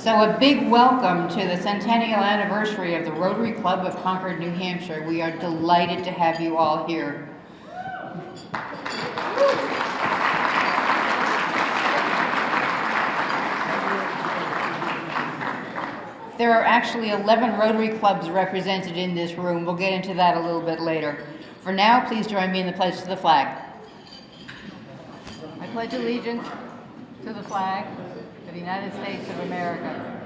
So a big welcome to the centennial anniversary of the Rotary Club of Concord, New Hampshire. We are delighted to have you all here. There are actually 11 Rotary clubs represented in this room. We'll get into that a little bit later. For now, please join me in the pledge to the flag. I pledge allegiance to the flag of the United States of America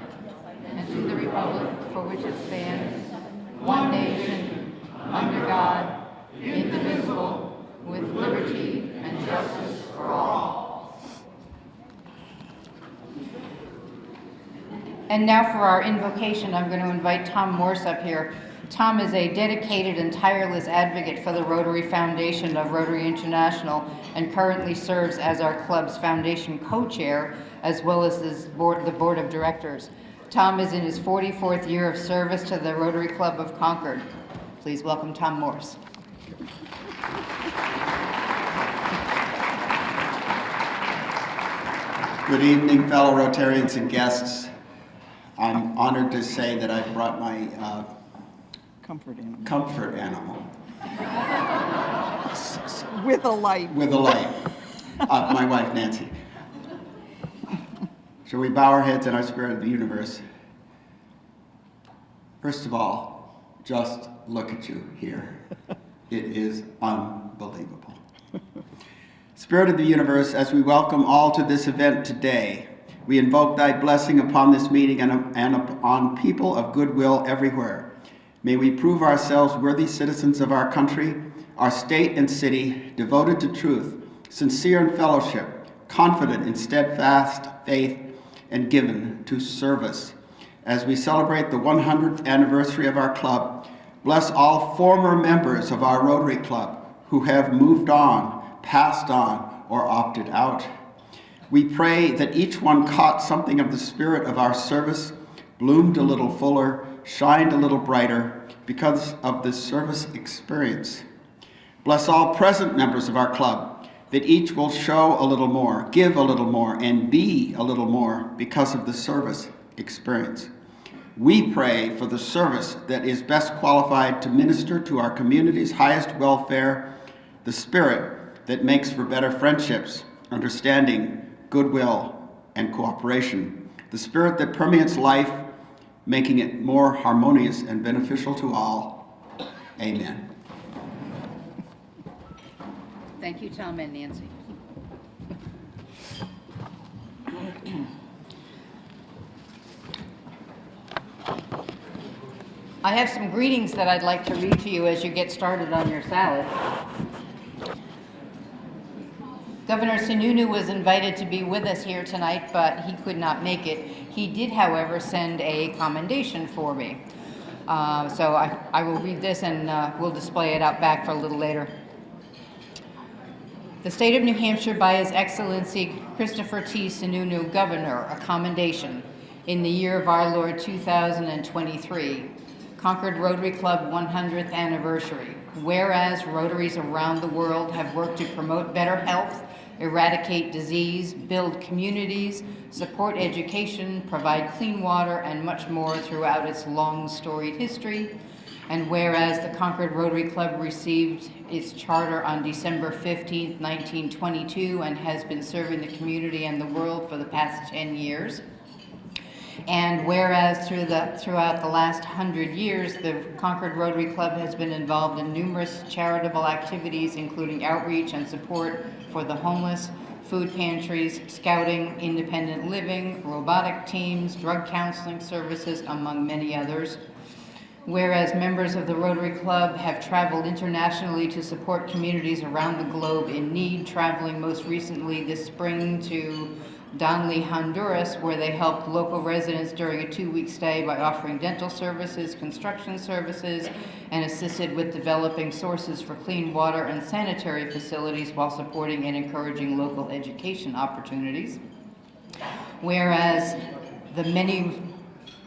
and to the republic for which it stands, one nation, under God, indivisible, with liberty and justice for all. And now for our invocation, I'm going to invite Tom Morse up here. Tom is a dedicated and tireless advocate for the Rotary Foundation of Rotary International and currently serves as our club's foundation co-chair as well as the board of directors. Tom is in his 44th year of service to the Rotary Club of Concord. Please welcome Tom Morse. Good evening, fellow Rotarians and guests. I'm honored to say that I brought my comfort animal. With a light. With a light. My wife, Nancy. Shall we bow our heads in our spirit of the universe? First of all, just look at you here. It is unbelievable. Spirit of the universe, as we welcome all to this event today, we invoke thy blessing upon this meeting and upon people of goodwill everywhere. May we prove ourselves worthy citizens of our country, our state and city, devoted to truth, sincere in fellowship, confident in steadfast faith, and given to service. As we celebrate the 100th anniversary of our club, bless all former members of our Rotary Club who have moved on, passed on, or opted out. We pray that each one caught something of the spirit of our service, bloomed a little fuller, shined a little brighter because of this service experience. Bless all present members of our club, that each will show a little more, give a little more, and be a little more because of the service experience. We pray for the service that is best qualified to minister to our community's highest welfare, the spirit that makes for better friendships, understanding, goodwill, and cooperation, the spirit that permeates life, making it more harmonious and beneficial to all. Amen. Thank you, Tom and Nancy. I have some greetings that I'd like to read to you as you get started on your salad. Governor Sununu was invited to be with us here tonight, but he could not make it. He did, however, send a commendation for me. So I will read this and we'll display it out back for a little later. The State of New Hampshire, by His Excellency Christopher T. Sununu, Governor, a commendation in the year of our Lord 2023, Concord Rotary Club 100th anniversary. Whereas Rotaries around the world have worked to promote better health, eradicate disease, build communities, support education, provide clean water, and much more throughout its long storied history. And whereas the Concord Rotary Club received its charter on December 15, 1922, and has been serving the community and the world for the past 10 years. And whereas throughout the last 100 years, the Concord Rotary Club has been involved in numerous charitable activities, including outreach and support for the homeless, food pantries, scouting, independent living, robotic teams, drug counseling services, among many others. Whereas members of the Rotary Club have traveled internationally to support communities around the globe in need, traveling most recently this spring to Donley, Honduras, where they helped local residents during a 2-week stay by offering dental services, construction services, and assisted with developing sources for clean water and sanitary facilities while supporting and encouraging local education opportunities. Whereas the many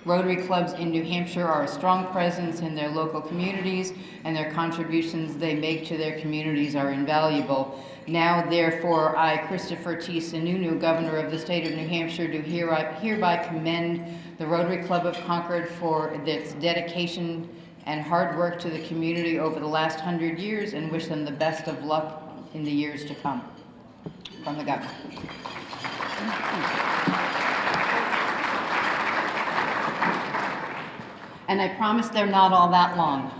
Rotary clubs in New Hampshire are a strong presence in their local communities, and their contributions they make to their communities are invaluable. Now, therefore, I, Christopher T. Sununu, Governor of the State of New Hampshire, do hereby commend the Rotary Club of Concord for its dedication and hard work to the community over the last 100 years, and wish them the best of luck in the years to come. From the Governor. And I promise they're not all that long.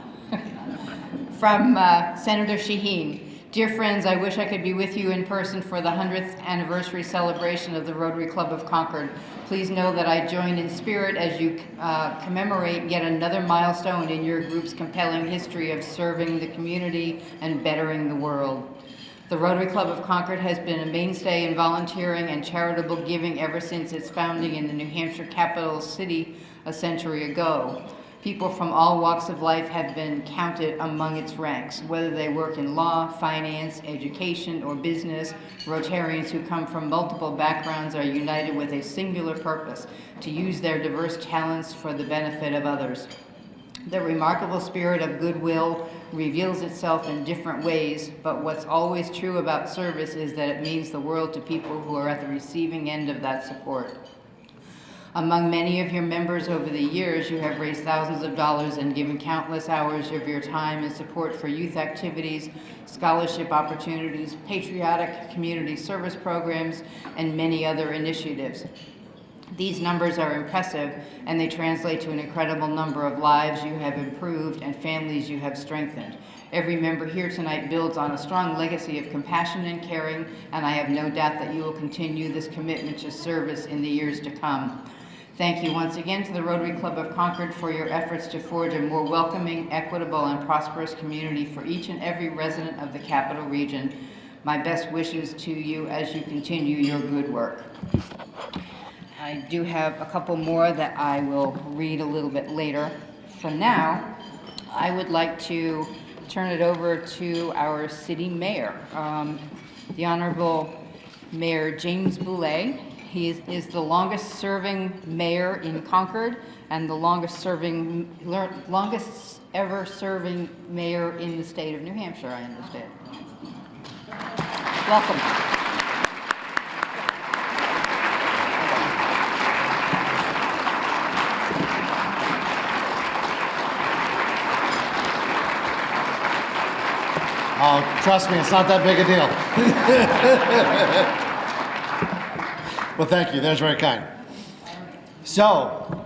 From Senator Shaheen. Dear friends, I wish I could be with you in person for the 100th anniversary celebration of the Rotary Club of Concord. Please know that I join in spirit as you commemorate yet another milestone in your group's compelling history of serving the community and bettering the world. The Rotary Club of Concord has been a mainstay in volunteering and charitable giving ever since its founding in the New Hampshire capital city a century ago. People from all walks of life have been counted among its ranks, whether they work in law, finance, education, or business. Rotarians who come from multiple backgrounds are united with a singular purpose: to use their diverse talents for the benefit of others. The remarkable spirit of goodwill reveals itself in different ways, but what's always true about service is that it means the world to people who are at the receiving end of that support. Among many of your members over the years, you have raised thousands of dollars and given countless hours of your time in support for youth activities, scholarship opportunities, patriotic community service programs, and many other initiatives. These numbers are impressive, and they translate to an incredible number of lives you have improved and families you have strengthened. Every member here tonight builds on a strong legacy of compassion and caring, and I have no doubt that you will continue this commitment to service in the years to come. Thank you once again to the Rotary Club of Concord for your efforts to forge a more welcoming, equitable, and prosperous community for each and every resident of the Capital Region. My best wishes to you as you continue your good work. I do have a couple more that I will read a little bit later. For now, I would like to turn it over to our city mayor, the Honorable Mayor James Boulay. He is the longest serving mayor in Concord and the longest ever serving mayor in the state of New Hampshire, I understand. Welcome. Oh, trust me, it's not that big a deal. Well, thank you. That was very kind. So,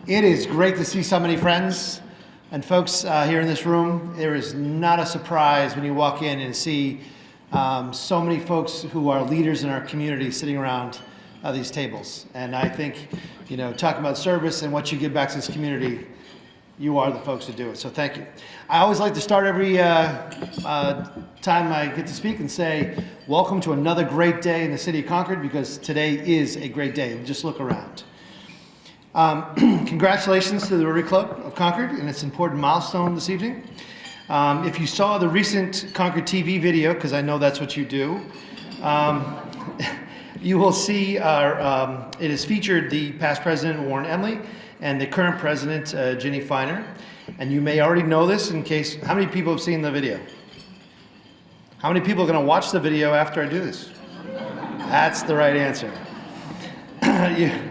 it is great to see so many friends and folks here in this room. There is not a surprise when you walk in and see so many folks who are leaders in our community sitting around these tables. And I think, you know, talking about service and what you give back to this community, you are the folks to do it. So thank you. I always like to start every time I get to speak and say, welcome to another great day in the city of Concord, because today is a great day. Just look around. Congratulations to the Rotary Club of Concord and its important milestone this evening. If you saw the recent Concord TV video, because I know that's what you do, you will see it has featured the past president, Warren Emily, and the current president, Ginny Feiner. And you may already know this in case, how many people have seen the video? How many people are going to watch the video after I do this? That's the right answer.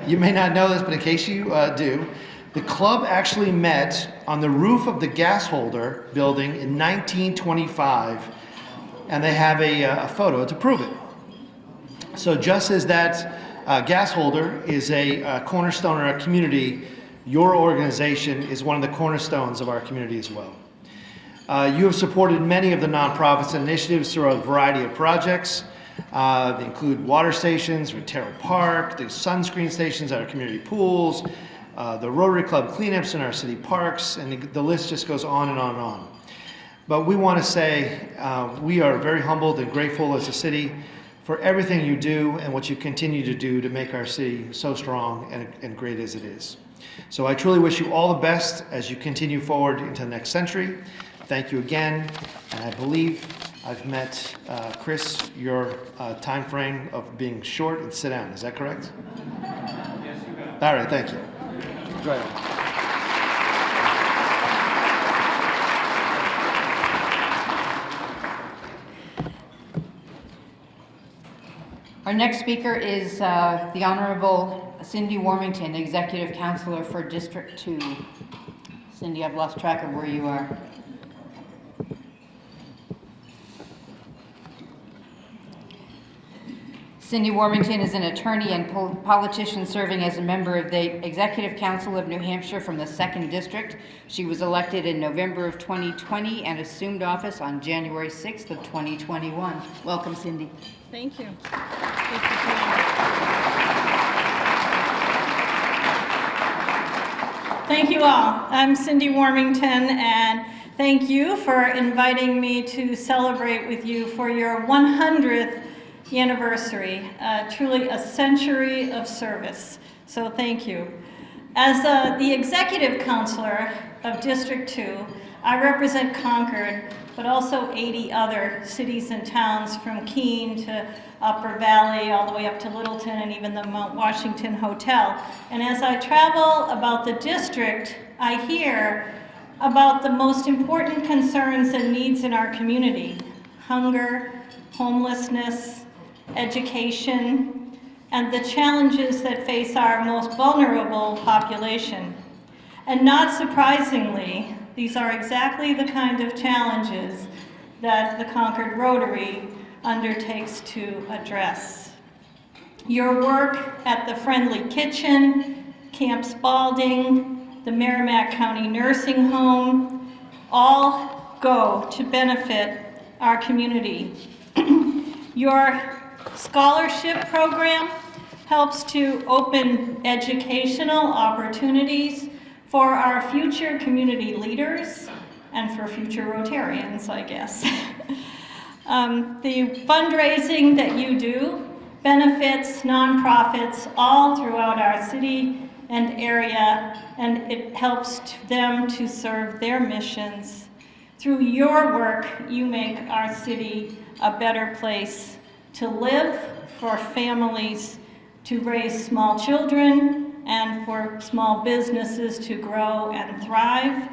You may not know this, but in case you do, the club actually met on the roof of the gas holder building in 1925, and they have a photo to prove it. So just as that gas holder is a cornerstone in our community, your organization is one of the cornerstones of our community as well. You have supported many of the nonprofits and initiatives through a variety of projects. They include water stations, Rotary Park, the sunscreen stations at our community pools, the Rotary Club cleanups in our city parks, and the list just goes on and on and on. But we want to say we are very humbled and grateful as a city for everything you do and what you continue to do to make our city so strong and great as it is. So I truly wish you all the best as you continue forward into the next century. Thank you again, and I believe I've met Chris, your time frame of being short and sit down. Is that correct? Yes, you got it. All right, thank you. Go ahead. Our next speaker is the Honorable Cindy Warmington, Executive Counselor for District 2. Cindy, I've lost track of where you are. Cindy Warmington is an attorney and politician serving as a member of the Executive Council of New Hampshire from the 2nd District. She was elected in November of 2020 and assumed office on January 6th of 2021. Welcome, Cindy. Thank you. Thank you all. I'm Cindy Warmington, and thank you for inviting me to celebrate with you for your 100th anniversary, truly a century of service. So thank you. As the Executive Counselor of District 2, I represent Concord, but also 80 other cities and towns from Keene to Upper Valley, all the way up to Littleton and even the Mount Washington Hotel. And as I travel about the district, I hear about the most important concerns and needs in our community: hunger, homelessness, education, and the challenges that face our most vulnerable population. And not surprisingly, these are exactly the kind of challenges that the Concord Rotary undertakes to address. Your work at the Friendly Kitchen, Camp Spalding, the Merrimack County Nursing Home, all go to benefit our community. Your scholarship program helps to open educational opportunities for our future community leaders and for future Rotarians, I guess. The fundraising that you do benefits nonprofits all throughout our city and area, and it helps them to serve their missions. Through your work, you make our city a better place to live, for families to raise small children, and for small businesses to grow and thrive.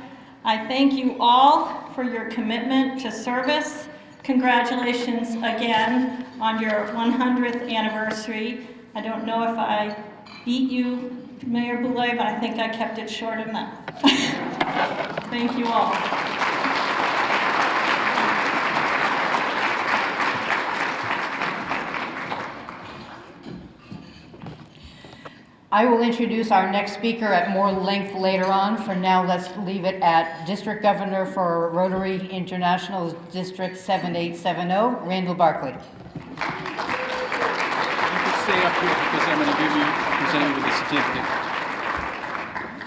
I thank you all for your commitment to service. Congratulations again on your 100th anniversary. I don't know if I beat you, Mayor Boulay, but I think I kept it short enough. Thank you all. I will introduce our next speaker at more length later on. For now, let's leave it at District Governor for Rotary International District 7870, Randall Barkley. You can stay up here because I'm going to present you with a certificate.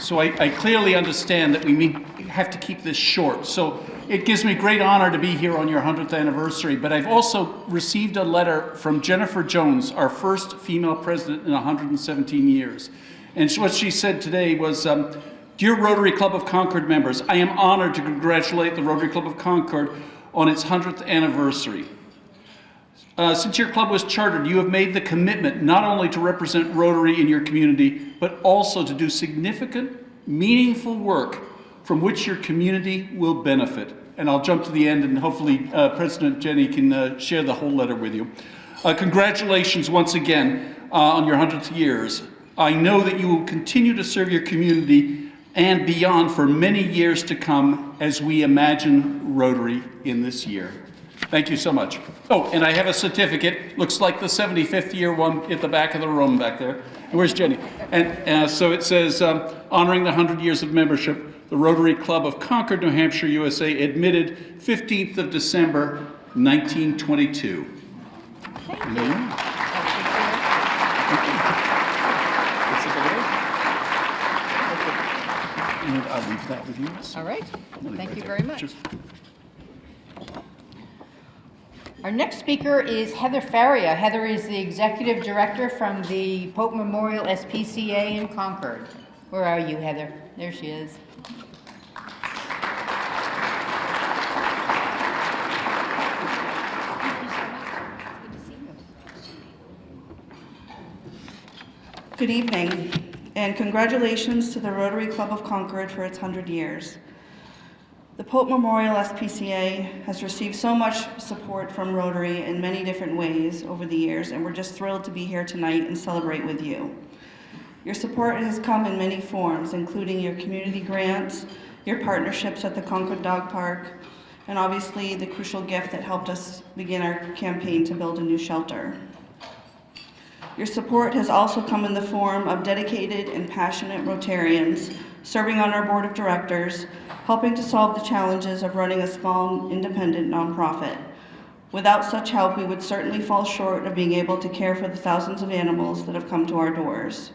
So I clearly understand that we have to keep this short. So it gives me great honor to be here on your 100th anniversary, but I've also received a letter from Jennifer Jones, our first female president in 117 years. And what she said today was, "Dear Rotary Club of Concord members, I am honored to congratulate the Rotary Club of Concord on its 100th anniversary. Since your club was chartered, you have made the commitment not only to represent Rotary in your community, but also to do significant, meaningful work from which your community will benefit." And I'll jump to the end, and hopefully President Jenny can share the whole letter with you. Congratulations once again on your 100th years. I know that you will continue to serve your community and beyond for many years to come as we imagine Rotary in this year. Thank you so much. Oh, and I have a certificate. Looks like the 75th year one at the back of the room back there. And where's Jenny? And so it says, honoring the 100 years of membership, the Rotary Club of Concord, New Hampshire, USA, admitted 15th of December, 1922. Thank you. Thank you. And I'll leave that with you. All right. Thank you very much. Cheers. Our next speaker is Heather Faria. Heather is the Executive Director from the Pope Memorial SPCA in Concord. Where are you, Heather? There she is. Good evening. And congratulations to the Rotary Club of Concord for its 100 years. The Pope Memorial SPCA has received so much support from Rotary in many different ways over the years, and we're just thrilled to be here tonight and celebrate with you. Your support has come in many forms, including your community grants, your partnerships at the Concord Dog Park, and obviously the crucial gift that helped us begin our campaign to build a new shelter. Your support has also come in the form of dedicated and passionate Rotarians serving on our board of directors, helping to solve the challenges of running a small, independent nonprofit. Without such help, we would certainly fall short of being able to care for the thousands of animals that have come to our doors.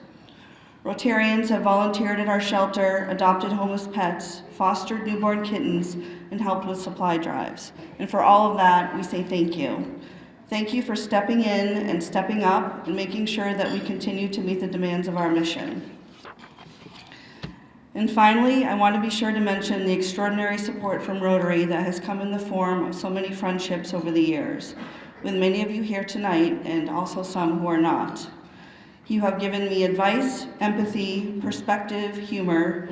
Rotarians have volunteered at our shelter, adopted homeless pets, fostered newborn kittens, and helped with supply drives. And for all of that, we say thank you. Thank you for stepping in and stepping up and making sure that we continue to meet the demands of our mission. And finally, I want to be sure to mention the extraordinary support from Rotary that has come in the form of so many friendships over the years, with many of you here tonight and also some who are not. You have given me advice, empathy, perspective, humor,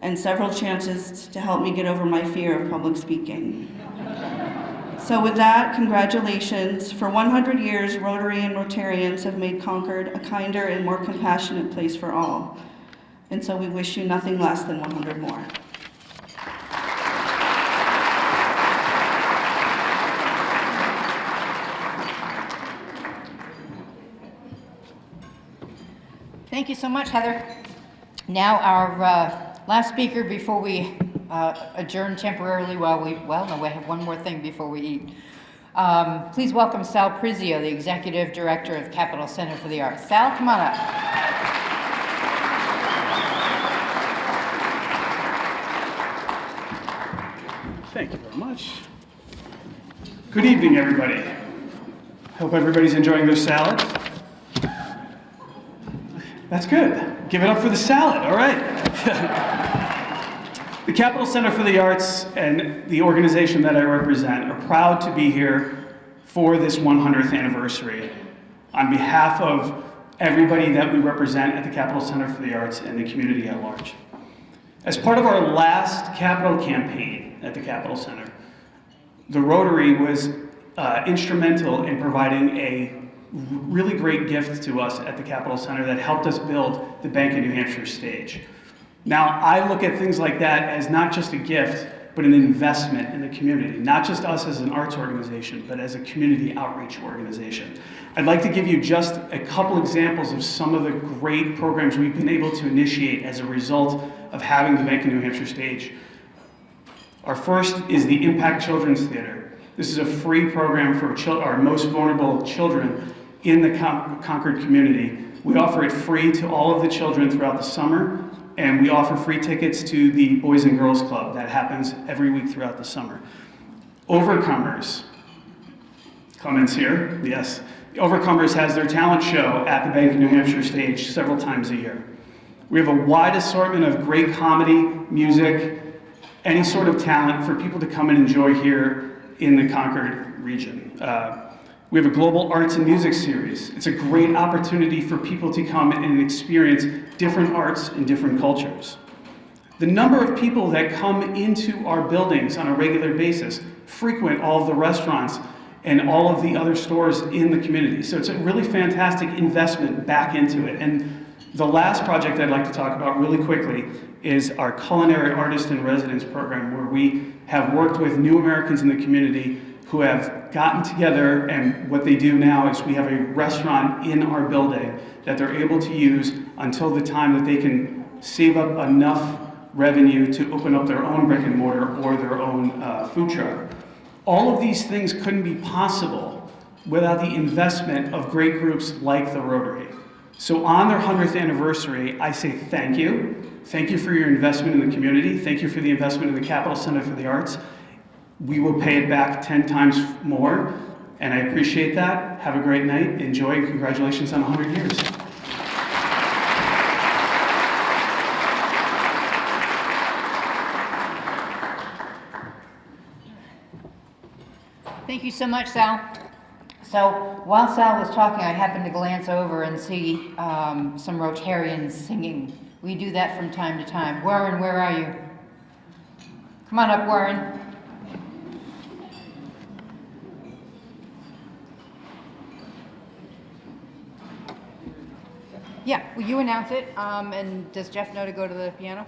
and several chances to help me get over my fear of public speaking. So with that, congratulations. For 100 years, Rotary and Rotarians have made Concord a kinder and more compassionate place for all. And so we wish you nothing less than 100 more. Thank you so much, Heather. Now our last speaker before we adjourn temporarily while we have one more thing before we eat. Please welcome Sal Prizio, the Executive Director of Capital Center for the Arts. Sal, come on up. Thank you very much. Good evening, everybody. Hope everybody's enjoying their salad. That's good. Give it up for the salad, all right. The Capital Center for the Arts and the organization that I represent are proud to be here for this 100th anniversary on behalf of everybody that we represent at the Capital Center for the Arts and the community at large. As part of our last capital campaign at the Capital Center, the Rotary was instrumental in providing a really great gift to us at the Capital Center that helped us build the Bank of New Hampshire stage. Now, I look at things like that as not just a gift, but an investment in the community, not just us as an arts organization, but as a community outreach organization. I'd like to give you just a couple examples of some of the great programs we've been able to initiate as a result of having the Bank of New Hampshire stage. Our first is the Impact Children's Theater. This is a free program for our most vulnerable children in the Concord community. We offer it free to all of the children throughout the summer, and we offer free tickets to the Boys and Girls Club. That happens every week throughout the summer. Overcomers. Comments here? Yes. Overcomers has their talent show at the Bank of New Hampshire stage several times a year. We have a wide assortment of great comedy, music, any sort of talent for people to come and enjoy here in the Concord region. We have a global arts and music series. It's a great opportunity for people to come and experience different arts and different cultures. The number of people that come into our buildings on a regular basis frequent all of the restaurants and all of the other stores in the community. So it's a really fantastic investment back into it. And the last project I'd like to talk about really quickly is our Culinary Artist in Residence program, where we have worked with new Americans in the community who have gotten together, and what they do now is we have a restaurant in our building that they're able to use until the time that they can save up enough revenue to open up their own brick and mortar or their own food truck. All of these things couldn't be possible without the investment of great groups like the Rotary. So on their 100th anniversary, I say thank you. Thank you for your investment in the community. Thank you for the investment in the Capital Center for the Arts. We will pay it back 10 times more, and I appreciate that. Have a great night. Enjoy, and congratulations on 100 years. Thank you so much, Sal. So while Sal was talking, I happened to glance over and see some Rotarians singing. We do that from time to time. Warren, where are you? Come on up, Warren. Yeah, will you announce it? And does Jeff know to go to the piano?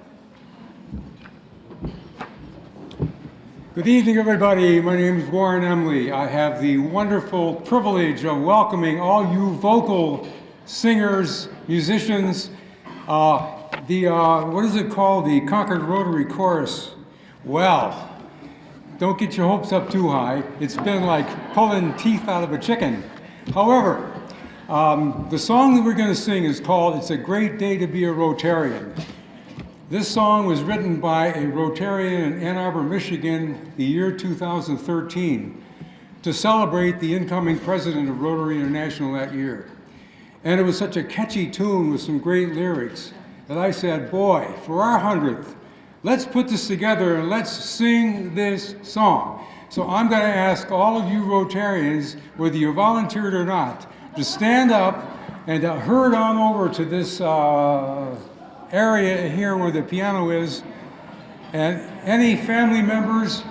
Good evening, everybody. My name is Warren Emley. I have the wonderful privilege of welcoming all you vocal singers, musicians, what is it called? The Concord Rotary Chorus. Well, don't get your hopes up too high. It's been like pulling teeth out of a chicken. However, the song that we're going to sing is called "It's a Great Day to Be a Rotarian." This song was written by a Rotarian in Ann Arbor, Michigan, the year 2013, to celebrate the incoming president of Rotary International that year. And it was such a catchy tune with some great lyrics that I said, boy, for our 100th, let's put this together and let's sing this song. So I'm going to ask all of you Rotarians, whether you volunteered or not, to stand up and herd on over to this area here where the piano is, and any family members,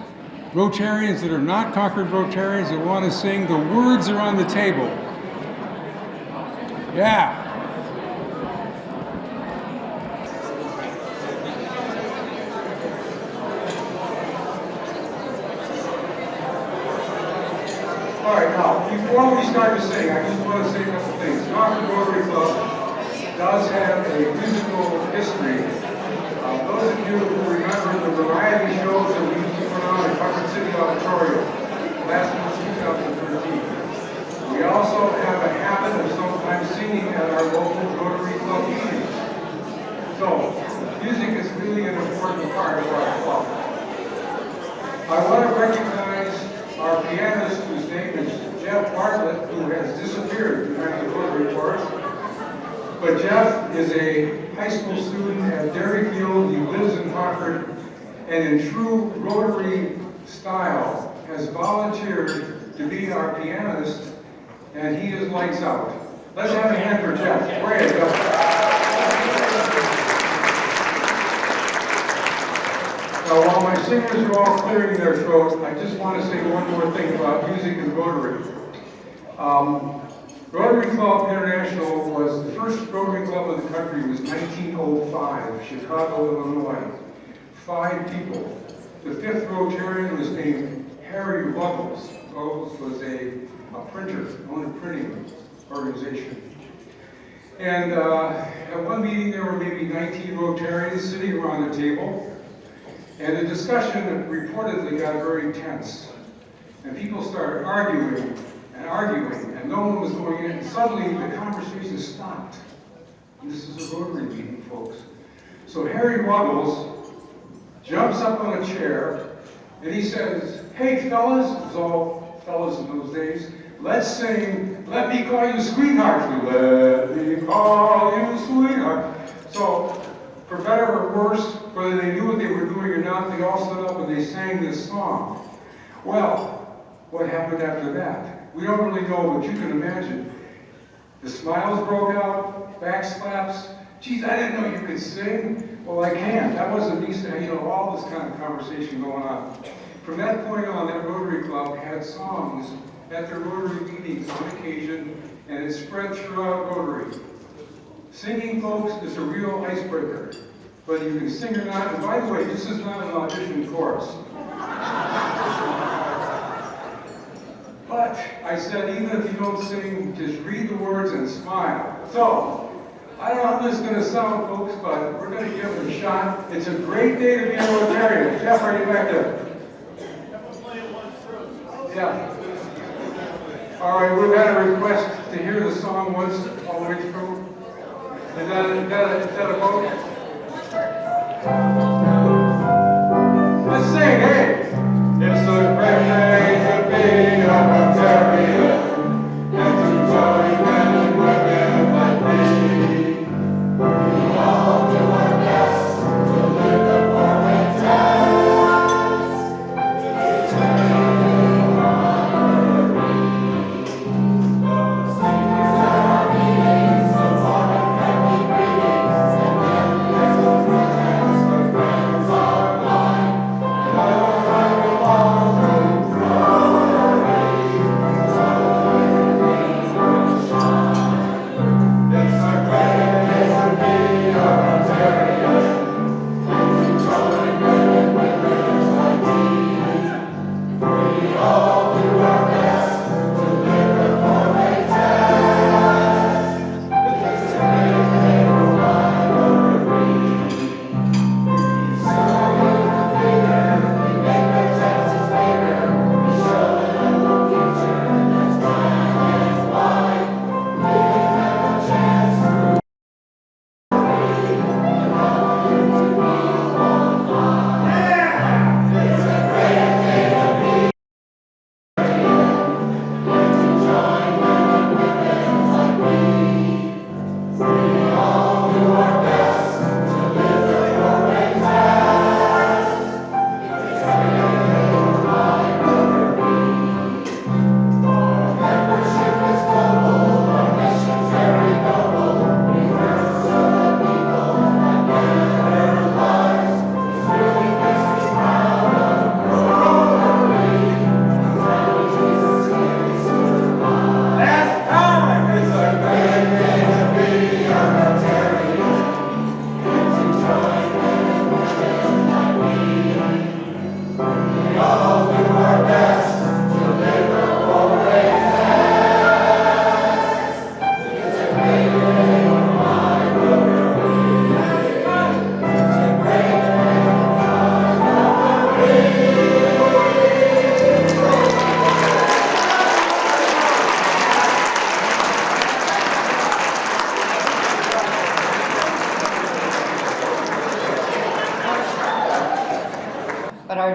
Rotarians that are not Concord Rotarians that want to sing, the words are on the table. Yeah. All right, now, before we start to sing, I just want to say a couple things. Concord Rotary Club does have a musical history. Those of you who remember the variety shows that we used to put on at Concord City Auditorium, last one was 2013. We also have a habit of sometimes singing at our local Rotary Club meetings. So, music is really an important part of our club. I want to recognize our pianist, whose name is Jeff Bartlett, who has disappeared behind the Rotary chorus. But Jeff is a high school student at Derryfield. He lives in Concord, and in true Rotary style has volunteered to be our pianist, and he is lights out. Let's have a hand for Jeff. Way to go. Now, while my singers are all clearing their throats, I just want to say one more thing about music and Rotary. Rotary Club International was the first Rotary Club in the country. Was 1905, Chicago, Illinois. 5 people. The 5th Rotarian was named Harry Ruggles. Ruggles was a printer, owned a printing organization. And at one meeting there were maybe 19 Rotarians sitting around the table. And the discussion reportedly got very tense. And people started arguing, and no one was going in. And suddenly, the conversation stopped. And this is a Rotary meeting, folks. So Harry Ruggles jumps up on a chair, and he says, "Hey, fellas," it was all fellas in those days, "let's sing 'Let Me Call You Sweetheart.'" Let me call you sweetheart. So, for better or worse, whether they knew what they were doing or not, they all stood up and they sang this song. Well, what happened after that? We don't really know, but you can imagine. The smiles broke out, back slaps. "Geez, I didn't know you could sing." "Well, I can." That wasn't me saying, all this kind of conversation going on. From that point on, that Rotary Club had songs at their Rotary meetings on occasion, and it spread throughout Rotary. Singing, folks, is a real icebreaker, whether you can sing or not. And by the way, this is not an audition chorus. But I said, even if you don't sing, just read the words and smile. So, I don't know how this is going to sound, folks, but we're going to give it a shot. It's a great day to be a Rotarian. Jeff, are you back there? Yeah. All right, we've had a request to hear the song once all the way through. Is that a vote? Let's sing, hey! It's a great day to be a Rotarian, and to join men and women like me. We all do our best to live the forward task. It's a Rotary.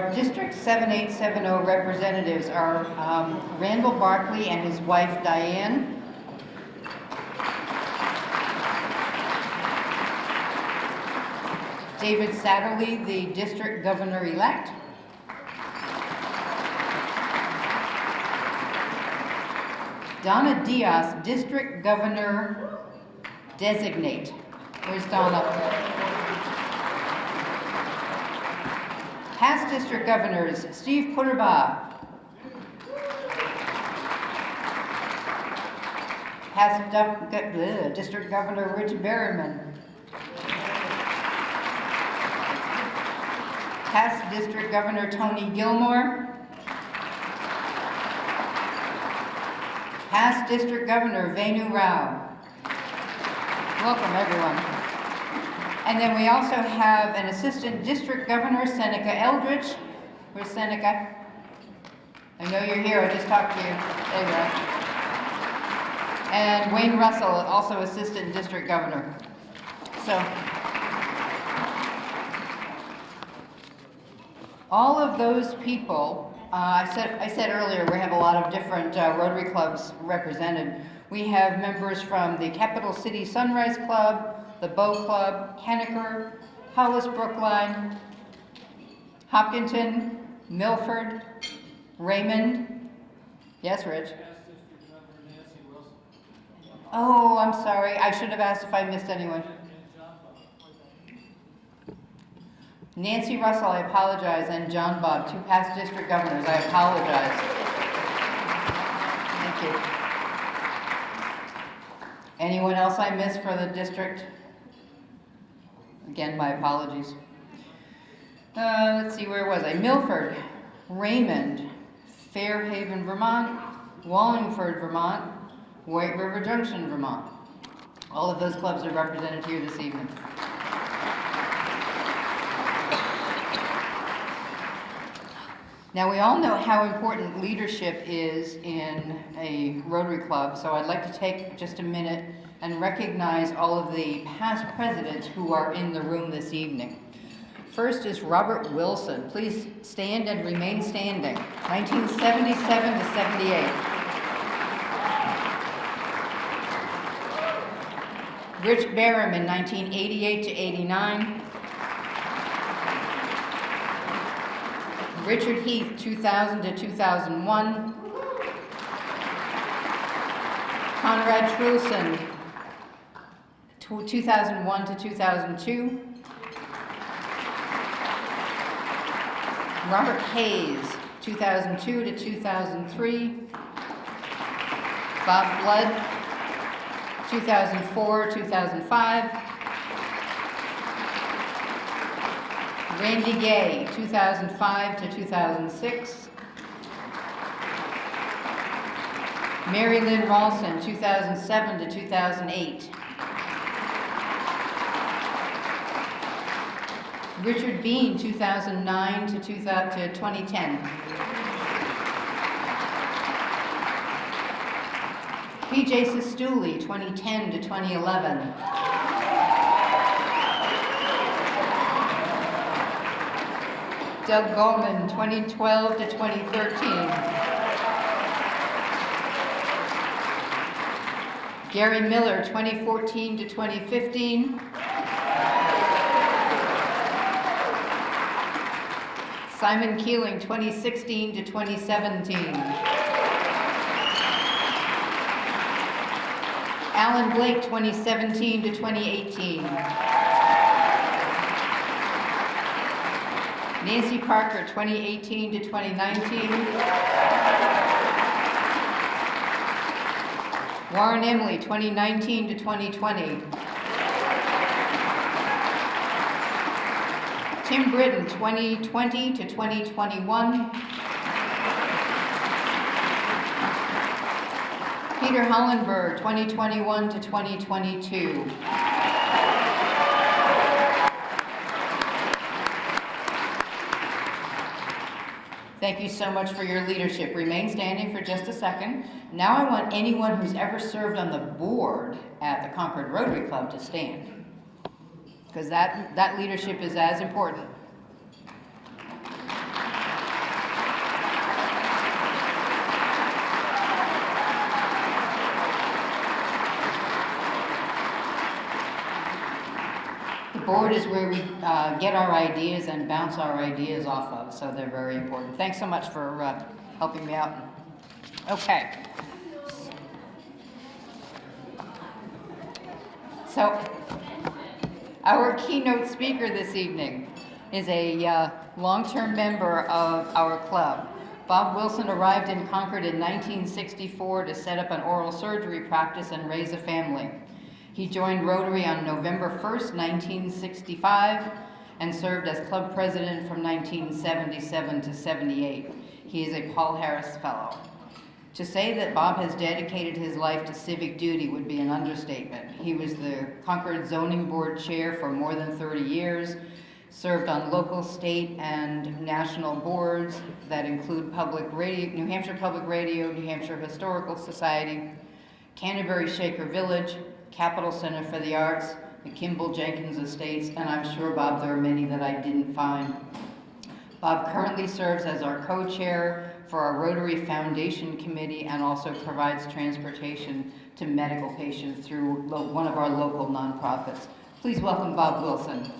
Our District 7870 representatives are Randall Barkley and his wife Diane. David Satterley, the District Governor-elect. Donna Diaz, District Governor Designate. Where's Donna? Past District Governors, Steve Putterbaugh. Past District Governor Rich Berryman. Past District Governor Tony Gilmore. Past District Governor Venu Rao. Welcome, everyone. And then we also have an Assistant District Governor, Seneca Eldridge. Where's Seneca? I know you're here, I just talked to you. There you are. And Wayne Russell, also Assistant District Governor. So, all of those people, I said earlier, we have a lot of different Rotary clubs represented. We have members from the Capital City Sunrise Club, the Bow Club, Henniker, Hollis Brookline, Hopkinton, Milford, Raymond. Yes, Rich? Oh, I'm sorry. I should have asked if I missed anyone. Nancy Russell, I apologize, and John Bob, two past district governors. I apologize. Thank you. Anyone else I missed for the district? Again, my apologies. Let's see, where was I? Milford, Raymond, Fairhaven, Vermont, Wallingford, Vermont, White River Junction, Vermont. All of those clubs are represented here this evening. Now, we all know how important leadership is in a Rotary Club, so I'd like to take just a minute and recognize all of the past presidents who are in the room this evening. First is Robert Wilson. Please stand and remain standing. 1977 to 78. Rich Berryman, 1988 to 89. Richard Heath, 2000 to 2001. Conrad Trulson, 2001 to 2002. Robert Hayes, 2002 to 2003. Bob Blood, 2004, 2005. Randy Gay, 2005 to 2006. Mary Lynn Ralston, 2007 to 2008. Richard Bean, 2009 to 2010. PJ Sestouli, 2010 to 2011. Doug Goldman, 2012 to 2013. Gary Miller, 2014 to 2015. Simon Keeling, 2016 to 2017. Alan Blake, 2017 to 2018. Nancy Parker, 2018 to 2019. Warren Emily, 2019 to 2020. Tim Britton, 2020 to 2021. Peter Hollenberg, 2021 to 2022. Thank you so much for your leadership. Remain standing for just a second. Now I want anyone who's ever served on the board at the Concord Rotary Club to stand, because that leadership is as important. The board is where we get our ideas and bounce our ideas off of, so they're very important. Thanks so much for helping me out. Okay. So, our keynote speaker this evening is a long-term member of our club. Bob Wilson arrived in Concord in 1964 to set up an oral surgery practice and raise a family. He joined Rotary on November 1st, 1965, and served as club president from 1977 to 78. He is a Paul Harris Fellow. To say that Bob has dedicated his life to civic duty would be an understatement. He was the Concord Zoning Board Chair for more than 30 years, served on local, state, and national boards that include Public Radio, New Hampshire Public Radio, New Hampshire Historical Society, Canterbury Shaker Village, Capital Center for the Arts, the Kimball Jenkins Estates, and I'm sure, Bob, there are many that I didn't find. Bob currently serves as our co-chair for our Rotary Foundation Committee and also provides transportation to medical patients through one of our local nonprofits. Please welcome Bob Wilson.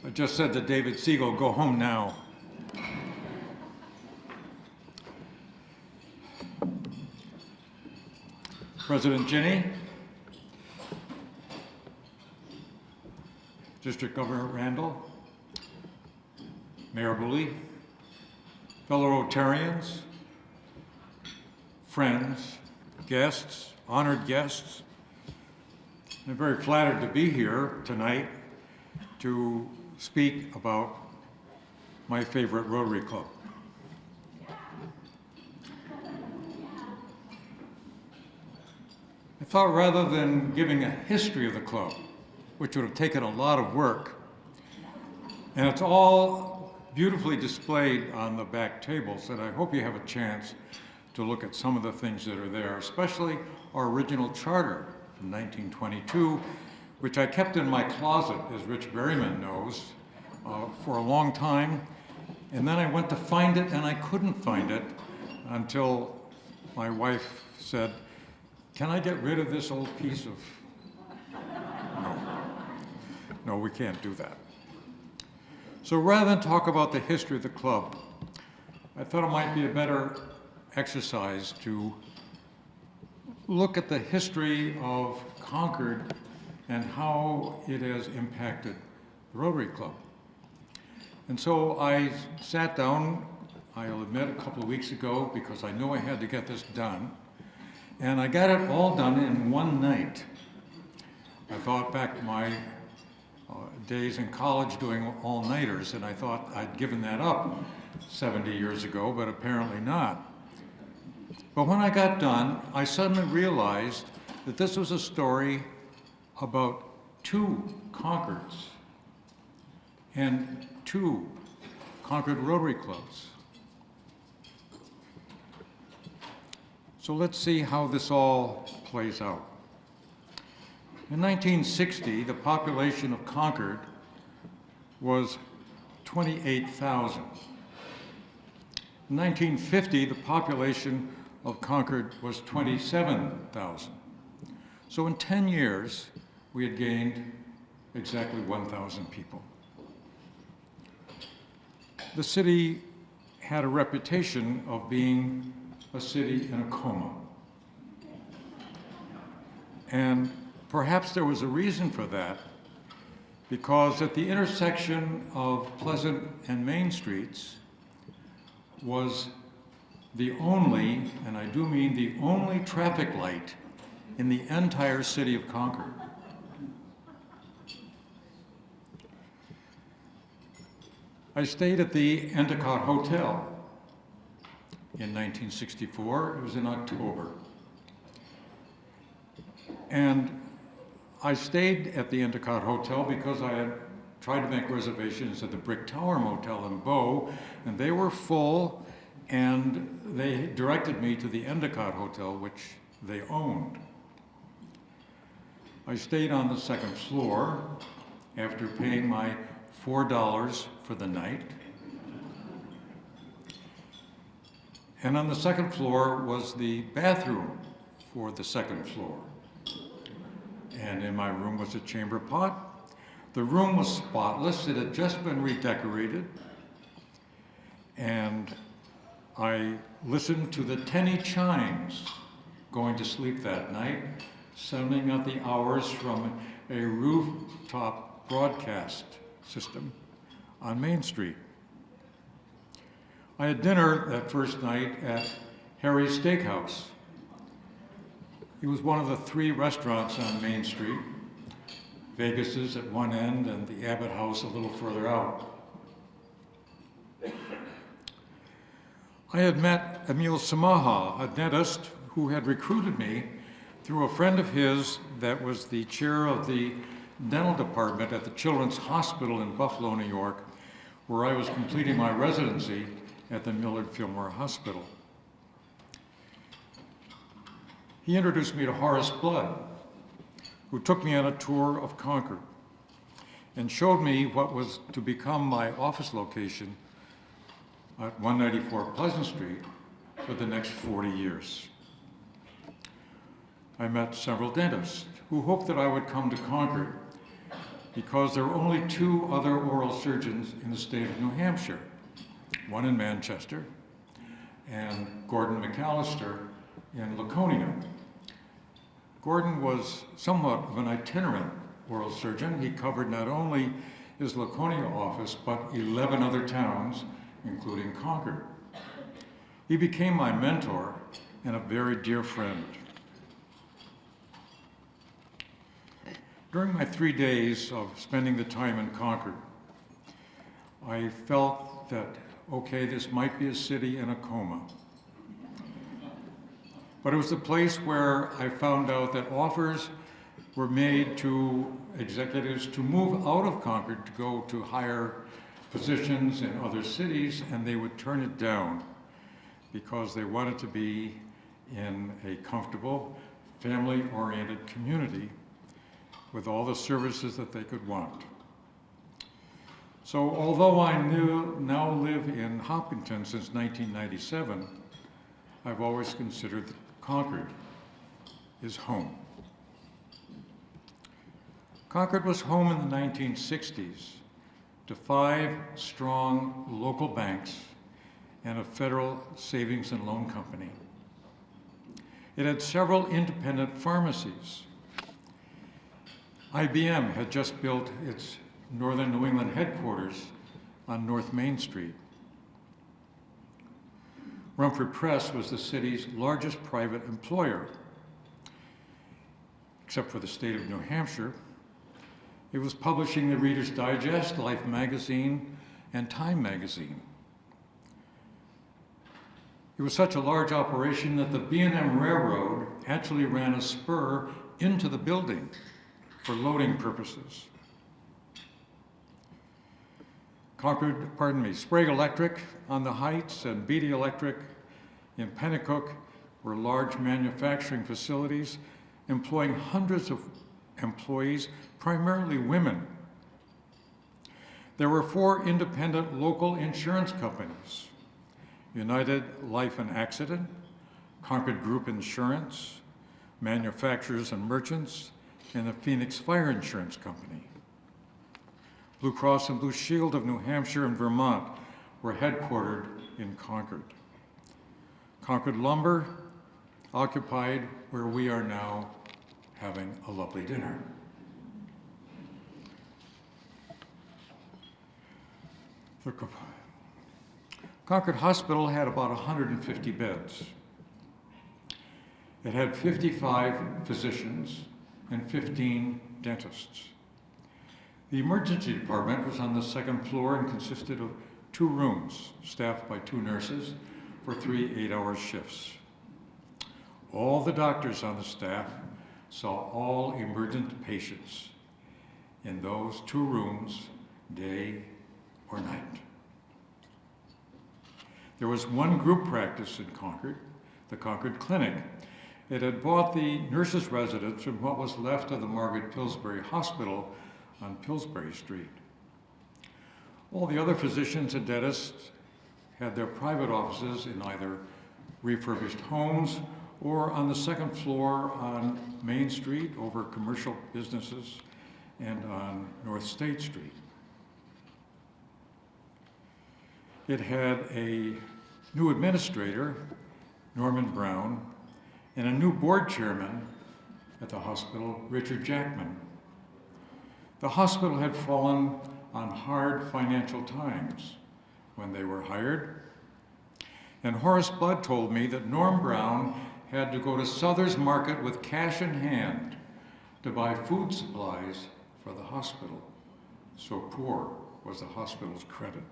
I just said to David Siegel, go home now. President Ginny, District Governor Randall, Mayor Booley, fellow Rotarians, friends, guests, honored guests, I'm very flattered to be here tonight to speak about my favorite Rotary Club. I thought rather than giving a history of the club, which would have taken a lot of work, and it's all beautifully displayed on the back tables, and I hope you have a chance to look at some of the things that are there, especially our original charter from 1922, which I kept in my closet, as Rich Berryman knows, for a long time. And then I went to find it, and I couldn't find it until my wife said, can I get rid of this old piece of... No, we can't do that. So rather than talk about the history of the club, I thought it might be a better exercise to look at the history of Concord and how it has impacted the Rotary Club. And so I sat down, I'll admit, a couple of weeks ago because I knew I had to get this done. And I got it all done in one night. I thought back to my days in college doing all-nighters, and I thought I'd given that up 70 years ago, but apparently not. But when I got done, I suddenly realized that this was a story about two Concords and two Concord Rotary Clubs. So let's see how this all plays out. In 1960, the population of Concord was 28,000. In 1950, the population of Concord was 27,000. So in 10 years, we had gained exactly 1,000 people. The city had a reputation of being a city in a coma. And perhaps there was a reason for that, because at the intersection of Pleasant and Main Streets was the only, and I do mean the only, traffic light in the entire city of Concord. I stayed at the Endicott Hotel in 1964. It was in October. And I stayed at the Endicott Hotel because I had tried to make reservations at the Brick Tower Motel in Bow, and they were full, and they directed me to the Endicott Hotel, which they owned. I stayed on the second floor after paying my $4 for the night. And on the second floor was the bathroom for the second floor. And in my room was a chamber pot. The room was spotless. It had just been redecorated. And I listened to the Tenny chimes going to sleep that night, sounding out the hours from a rooftop broadcast system on Main Street. I had dinner that first night at Harry's Steakhouse. It was one of the 3 restaurants on Main Street, Vegas's at one end and the Abbott House a little further out. I had met Emil Samaha, a dentist who had recruited me through a friend of his that was the chair of the dental department at the Children's Hospital in Buffalo, New York, where I was completing my residency at the Millard Fillmore Hospital. He introduced me to Horace Blood, who took me on a tour of Concord and showed me what was to become my office location at 194 Pleasant Street for the next 40 years. I met several dentists who hoped that I would come to Concord because there were only 2 other oral surgeons in the state of New Hampshire, one in Manchester and Gordon McAllister in Laconia. Gordon was somewhat of an itinerant oral surgeon. He covered not only his Laconia office, but 11 other towns, including Concord. He became my mentor and a very dear friend. During my 3 days of spending the time in Concord, I felt that, okay, this might be a city in a coma. But it was the place where I found out that offers were made to executives to move out of Concord to go to higher positions in other cities, and they would turn it down because they wanted to be in a comfortable, family-oriented community with all the services that they could want. So although I now live in Hopkinton since 1997, I've always considered that Concord is home. Concord was home in the 1960s to 5 strong local banks and a federal savings and loan company. It had several independent pharmacies. IBM had just built its Northern New England headquarters on North Main Street. Rumford Press was the city's largest private employer. Except for the state of New Hampshire, it was publishing the Reader's Digest, Life magazine, and Time magazine. It was such a large operation that the B&M Railroad actually ran a spur into the building for loading purposes. Sprague Electric on the Heights and Beatty Electric in Pennacook were large manufacturing facilities employing hundreds of employees, primarily women. There were 4 independent local insurance companies: United Life and Accident, Concord Group Insurance, Manufacturers and Merchants, and the Phoenix Fire Insurance Company. Blue Cross and Blue Shield of New Hampshire and Vermont were headquartered in Concord. Concord Lumber occupied where we are now having a lovely dinner. The Concord Hospital had about 150 beds. It had 55 physicians and 15 dentists. The emergency department was on the second floor and consisted of 2 rooms, staffed by 2 nurses for 3 8-hour shifts. All the doctors on the staff saw all emergent patients in those 2 rooms, day or night. There was one group practice in Concord, the Concord Clinic. It had bought the nurses' residence from what was left of the Margaret Pillsbury Hospital on Pillsbury Street. All the other physicians and dentists had their private offices in either refurbished homes or on the 2nd floor on Main Street over commercial businesses and on North State Street. It had a new administrator, Norman Brown, and a new board chairman at the hospital, Richard Jackman. The hospital had fallen on hard financial times when they were hired, and Horace Budd told me that Norm Brown had to go to Souther's Market with cash in hand to buy food supplies for the hospital. So poor was the hospital's credit.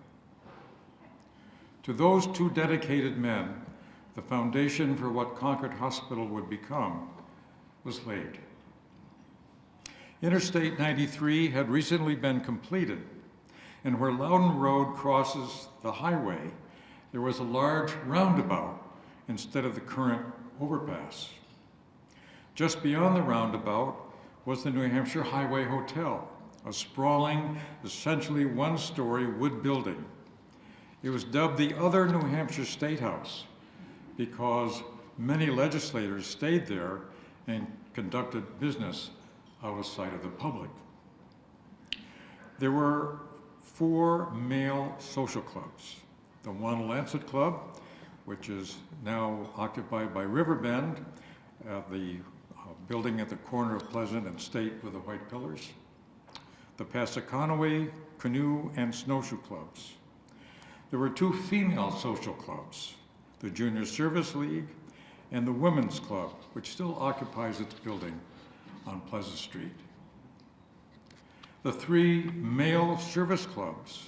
To those 2 dedicated men, the foundation for what Concord Hospital would become was laid. Interstate 93 had recently been completed, and where Loudon Road crosses the highway, there was a large roundabout instead of the current overpass. Just beyond the roundabout was the New Hampshire Highway Hotel, a sprawling, essentially 1-story wood building. It was dubbed the other New Hampshire State House because many legislators stayed there and conducted business out of sight of the public. There were 4 male social clubs. The One Lancet Club, which is now occupied by Riverbend, the building at the corner of Pleasant and State with the white pillars. The Passaconaway Canoe and Snowshoe Clubs. There were 2 female social clubs, the Junior Service League and the Women's Club, which still occupies its building on Pleasant Street. The 3 male service clubs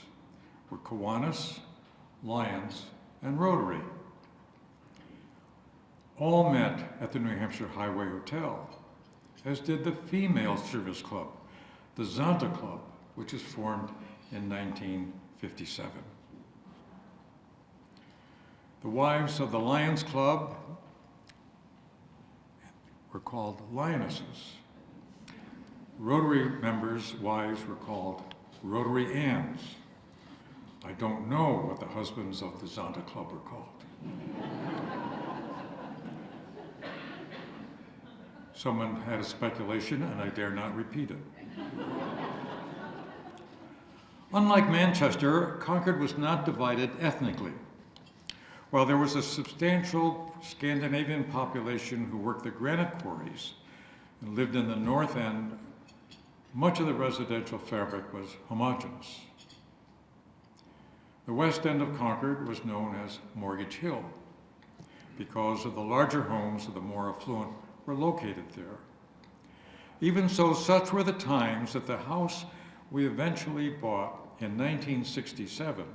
were Kiwanis, Lions, and Rotary. All met at the New Hampshire Highway Hotel, as did the female service club, the Zonta Club, which was formed in 1957. The wives of the Lions Club were called Lionesses. Rotary members' wives were called Rotary Anns. I don't know what the husbands of the Zonta Club were called. Someone had a speculation, and I dare not repeat it. Unlike Manchester, Concord was not divided ethnically. While there was a substantial Scandinavian population who worked the granite quarries and lived in the north end, much of the residential fabric was homogeneous. The west end of Concord was known as Mortgage Hill because of the larger homes of the more affluent were located there. Even so, such were the times that the house we eventually bought in 1967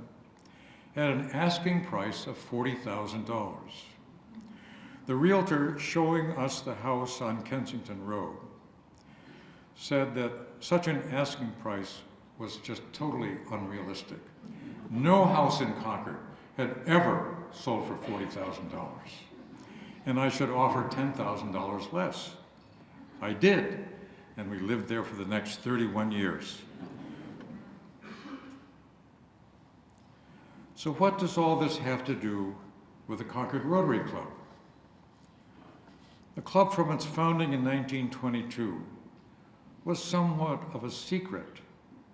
had an asking price of $40,000. The realtor showing us the house on Kensington Road said that such an asking price was just totally unrealistic. No house in Concord had ever sold for $40,000, and I should offer $10,000 less. I did, and we lived there for the next 31 years. So what does all this have to do with the Concord Rotary Club? The club, from its founding in 1922, was somewhat of a secret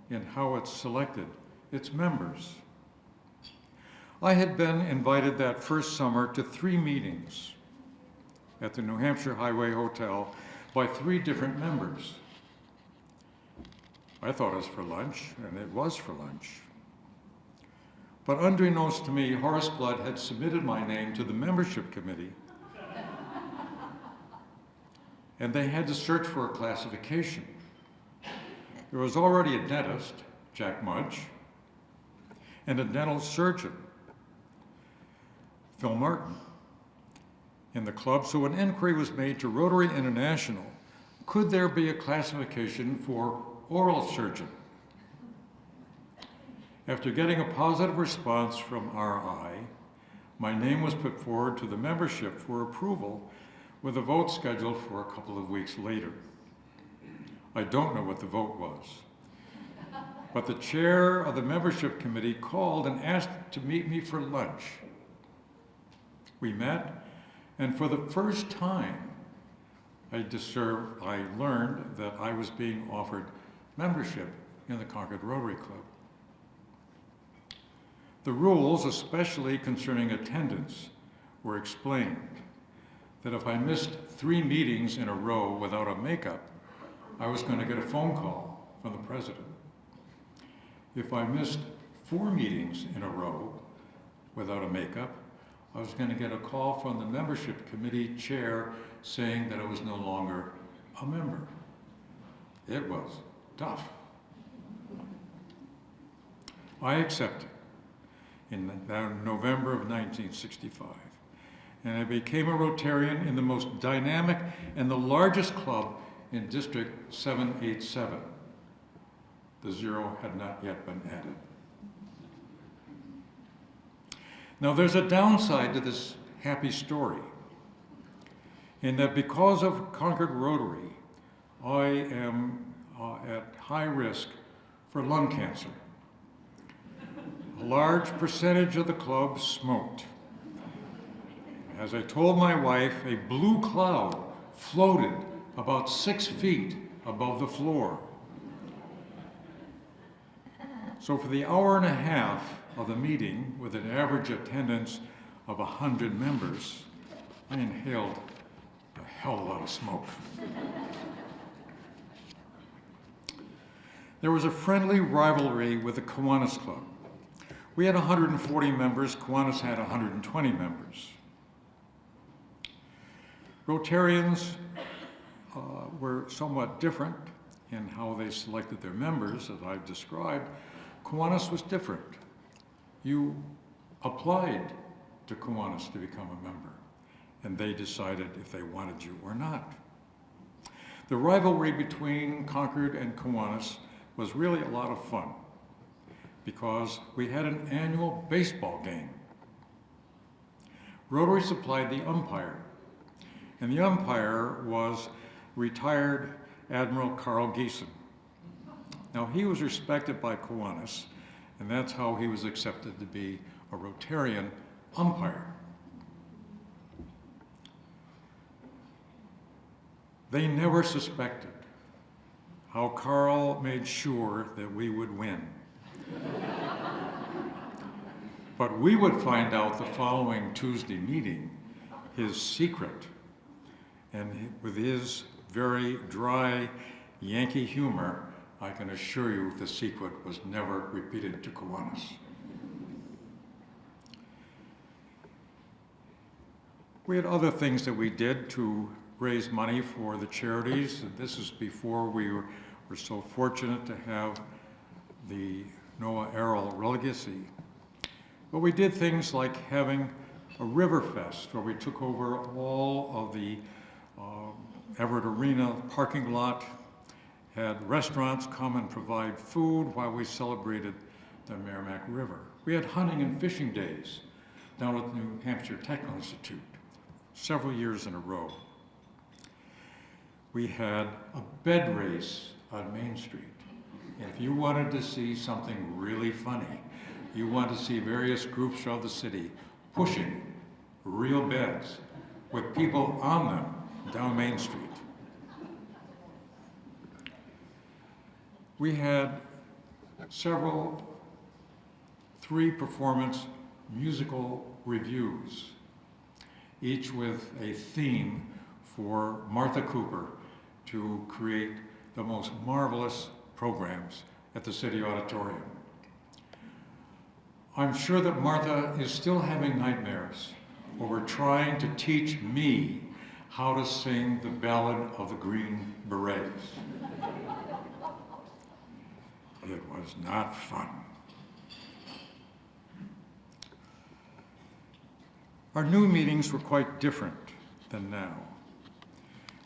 in how it selected its members. I had been invited that first summer to 3 meetings at the New Hampshire Highway Hotel by 3 different members. I thought it was for lunch, and it was for lunch. But unbeknownst to me, Horace Blood had submitted my name to the membership committee, and they had to search for a classification. There was already a dentist, Jack Mudge, and a dental surgeon, Phil Martin, in the club, so an inquiry was made to Rotary International could there be a classification for oral surgeon? After getting a positive response from RI, my name was put forward to the membership for approval with a vote scheduled for a couple of weeks later. I don't know what the vote was, but the chair of the membership committee called and asked to meet me for lunch. We met, and for the first time, I learned that I was being offered membership in the Concord Rotary Club. The rules, especially concerning attendance, were explained that if I missed 3 meetings in a row without a makeup, I was going to get a phone call from the president. If I missed 4 meetings in a row without a makeup, I was going to get a call from the membership committee chair saying that I was no longer a member. It was tough. I accepted in November of 1965, and I became a Rotarian in the most dynamic and the largest club in District 787. The 0 had not yet been added. Now there's a downside to this happy story, in that because of Concord Rotary, I am at high risk for lung cancer. A large percentage of the club smoked. As I told my wife, a blue cloud floated about 6 feet above the floor. So for the hour and a half of the meeting, with an average attendance of 100 members, I inhaled a hell of a lot of smoke. There was a friendly rivalry with the Kiwanis Club. We had 140 members, Kiwanis had 120 members. Rotarians were somewhat different in how they selected their members, as I've described. Kiwanis was different. You applied to Kiwanis to become a member, and they decided if they wanted you or not. The rivalry between Concord and Kiwanis was really a lot of fun, because we had an annual baseball game. Rotary supplied the umpire, and the umpire was retired Admiral Carl Giesen. Now, he was respected by Kiwanis, and that's how he was accepted to be a Rotarian umpire. They never suspected how Carl made sure that we would win. But we would find out the following Tuesday meeting his secret, and with his very dry Yankee humor, I can assure you the secret was never repeated to Kiwanis. We had other things that we did to raise money for the charities, and this is before we were so fortunate to have the Noah Errol Legacy. But we did things like having a River Fest, where we took over all of the Everett Arena parking lot, had restaurants come and provide food while we celebrated the Merrimack River. We had hunting and fishing days down at the New Hampshire Technical Institute, several years in a row. We had a bed race on Main Street. If you wanted to see something really funny, you wanted to see various groups throughout the city pushing real beds with people on them down Main Street. We had 3 performance musical reviews, each with a theme for Martha Cooper to create the most marvelous programs at the City Auditorium. I'm sure that Martha is still having nightmares over trying to teach me how to sing the Ballad of the Green Berets. It was not fun. Our new meetings were quite different than now.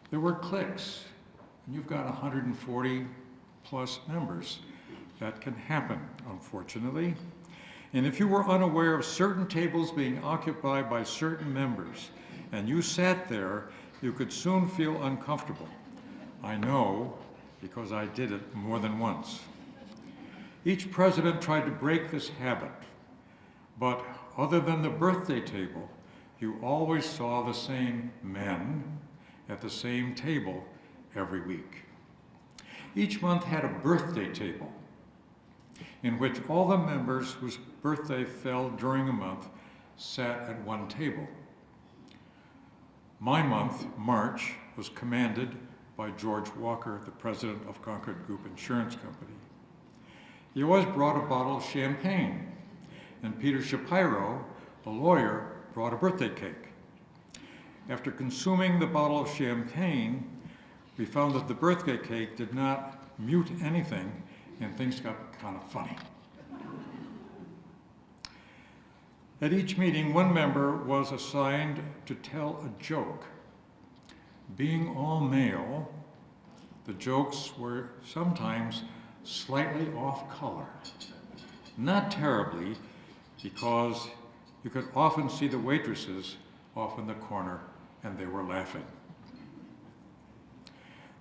There were cliques and you've got 140 plus members. That can happen, unfortunately. And if you were unaware of certain tables being occupied by certain members, and you sat there, you could soon feel uncomfortable. I know, because I did it more than once. Each president tried to break this habit, but other than the birthday table, you always saw the same men at the same table every week. Each month had a birthday table in which all the members whose birthday fell during a month sat at one table. My month, March, was commanded by George Walker, the president of Concord Group Insurance Company. He always brought a bottle of champagne, and Peter Shapiro, a lawyer, brought a birthday cake. After consuming the bottle of champagne, we found that the birthday cake did not mute anything, and things got kind of funny. At each meeting, one member was assigned to tell a joke. Being all male, the jokes were sometimes slightly off color. Not terribly, because you could often see the waitresses off in the corner and they were laughing.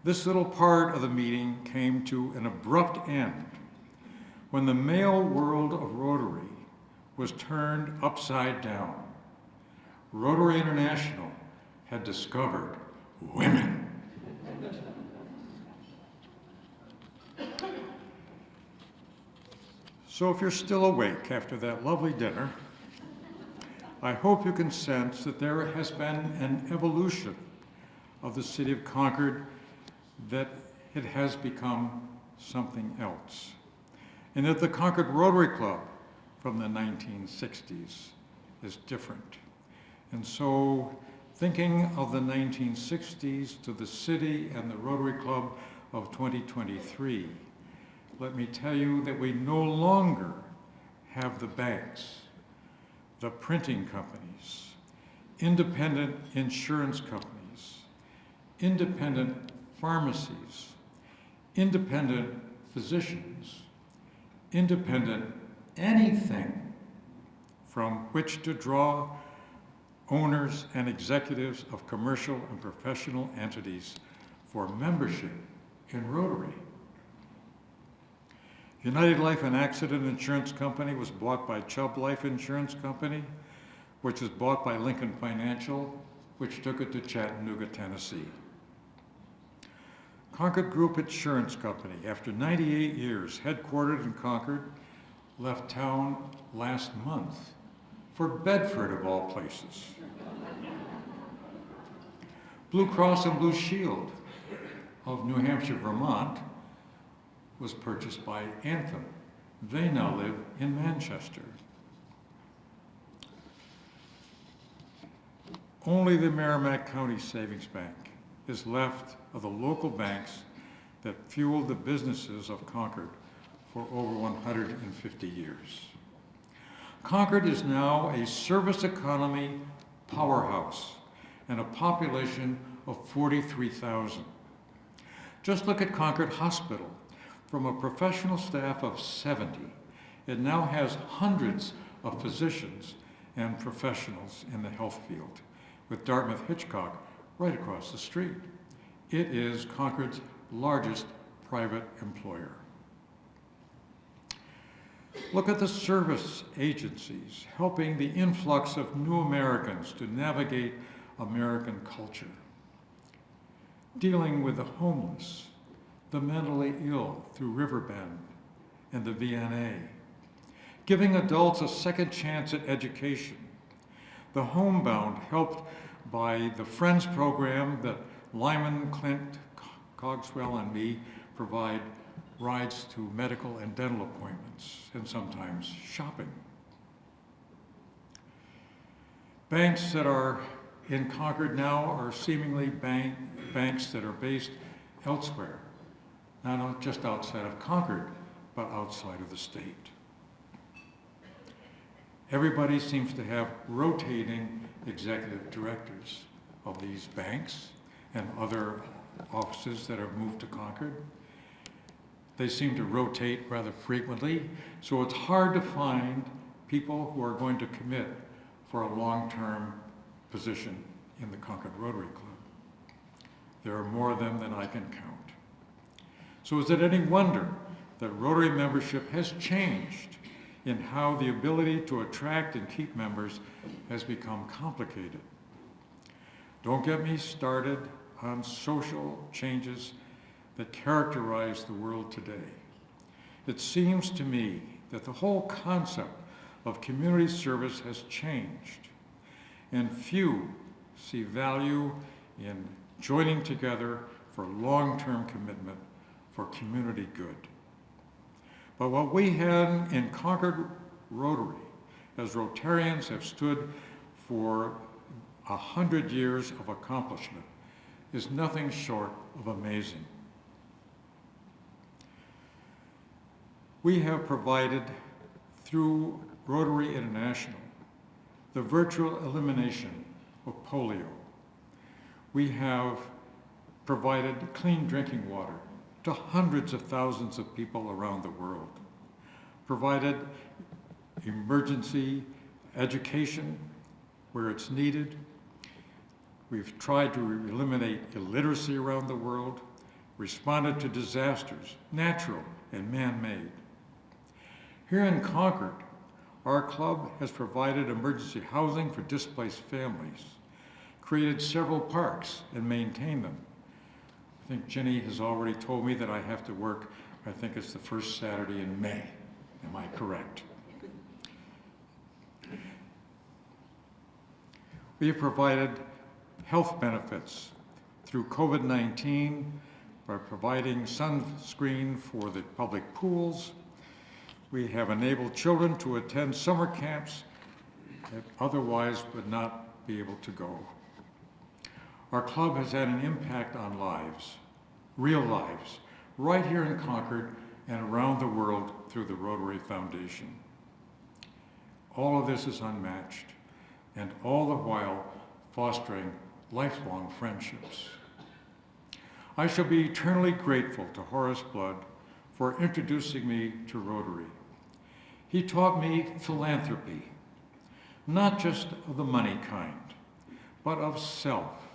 This little part of the meeting came to an abrupt end when the male world of Rotary was turned upside down. Rotary International had discovered women. So if you're still awake after that lovely dinner, I hope you can sense that there has been an evolution of the city of Concord, that it has become something else. And that the Concord Rotary Club from the 1960s is different. And so thinking of the 1960s to the city and the Rotary Club of 2023, let me tell you that we no longer have the banks, the printing companies, independent insurance companies, independent pharmacies, independent physicians, independent anything from which to draw owners and executives of commercial and professional entities for membership in Rotary. United Life and Accident Insurance Company was bought by Chubb Life Insurance Company, which was bought by Lincoln Financial, which took it to Chattanooga, Tennessee. Concord Group Insurance Company, after 98 years, headquartered in Concord, left town last month for Bedford, of all places. Blue Cross and Blue Shield of New Hampshire, Vermont, was purchased by Anthem. They now live in Manchester. Only the Merrimack County Savings Bank is left of the local banks that fueled the businesses of Concord for over 150 years. Concord is now a service economy powerhouse and a population of 43,000. Just look at Concord Hospital. From a professional staff of 70, it now has hundreds of physicians and professionals in the health field, with Dartmouth Hitchcock right across the street. It is Concord's largest private employer. Look at the service agencies helping the influx of new Americans to navigate American culture, dealing with the homeless, the mentally ill through Riverbend and the VNA, giving adults a second chance at education, the homebound helped by the Friends program that Lyman, Clint, Cogswell, and me provide rides to medical and dental appointments, and sometimes shopping. Banks that are in Concord now are seemingly banks that are based elsewhere, not just outside of Concord, but outside of the state. Everybody seems to have rotating executive directors of these banks and other offices that have moved to Concord. They seem to rotate rather frequently, so it's hard to find people who are going to commit for a long-term position in the Concord Rotary Club. There are more of them than I can count. So is it any wonder that Rotary membership has changed in how the ability to attract and keep members has become complicated? Don't get me started on social changes that characterize the world today. It seems to me that the whole concept of community service has changed, and few see value in joining together for long-term commitment for community good. But what we have in Concord Rotary, as Rotarians have stood for 100 years of accomplishment, is nothing short of amazing. We have provided, through Rotary International, the virtual elimination of polio. We have provided clean drinking water to hundreds of thousands of people around the world, provided emergency education where it's needed. We've tried to eliminate illiteracy around the world, responded to disasters, natural and man-made. Here in Concord, our club has provided emergency housing for displaced families, created several parks and maintained them. I think Ginny has already told me that I have to work, I think it's the first Saturday in May. Am I correct? We have provided health benefits through COVID-19 by providing sunscreen for the public pools. We have enabled children to attend summer camps that otherwise would not be able to go. Our club has had an impact on lives, real lives, right here in Concord and around the world through the Rotary Foundation. All of this is unmatched, and all the while fostering lifelong friendships. I shall be eternally grateful to Horace Blood for introducing me to Rotary. He taught me philanthropy, not just of the money kind, but of self,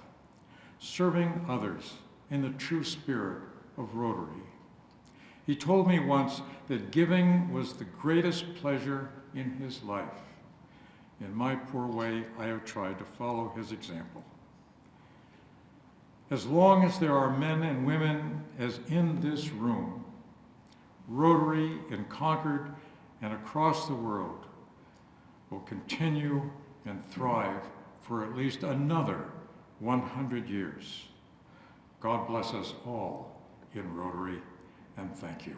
serving others in the true spirit of Rotary. He told me once that giving was the greatest pleasure in his life. In my poor way, I have tried to follow his example. As long as there are men and women as in this room, Rotary in Concord and across the world will continue and thrive for at least another 100 years. God bless us all in Rotary, and thank you.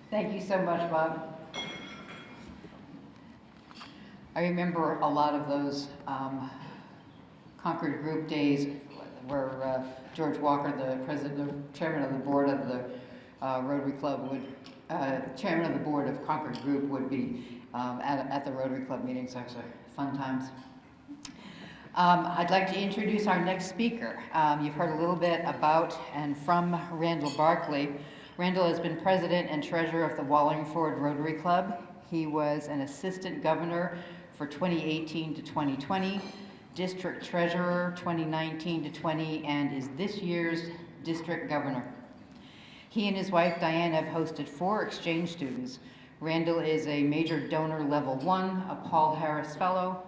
Thank you so much, Bob. I remember a lot of those Concord group days where George Walker, the chairman of the board of the Rotary Club, chairman of the board of Concord Group would be at the Rotary Club meetings. Actually, fun times. I'd like to introduce our next speaker. You've heard a little bit about and from Randall Barkley. Randall has been president and treasurer of the Wallingford Rotary Club. He was an assistant governor for 2018 to 2020, district treasurer 2019 to 20, and is this year's district governor. He and his wife Diane have hosted 4 exchange students. Randall is a major donor level 1, a Paul Harris Fellow.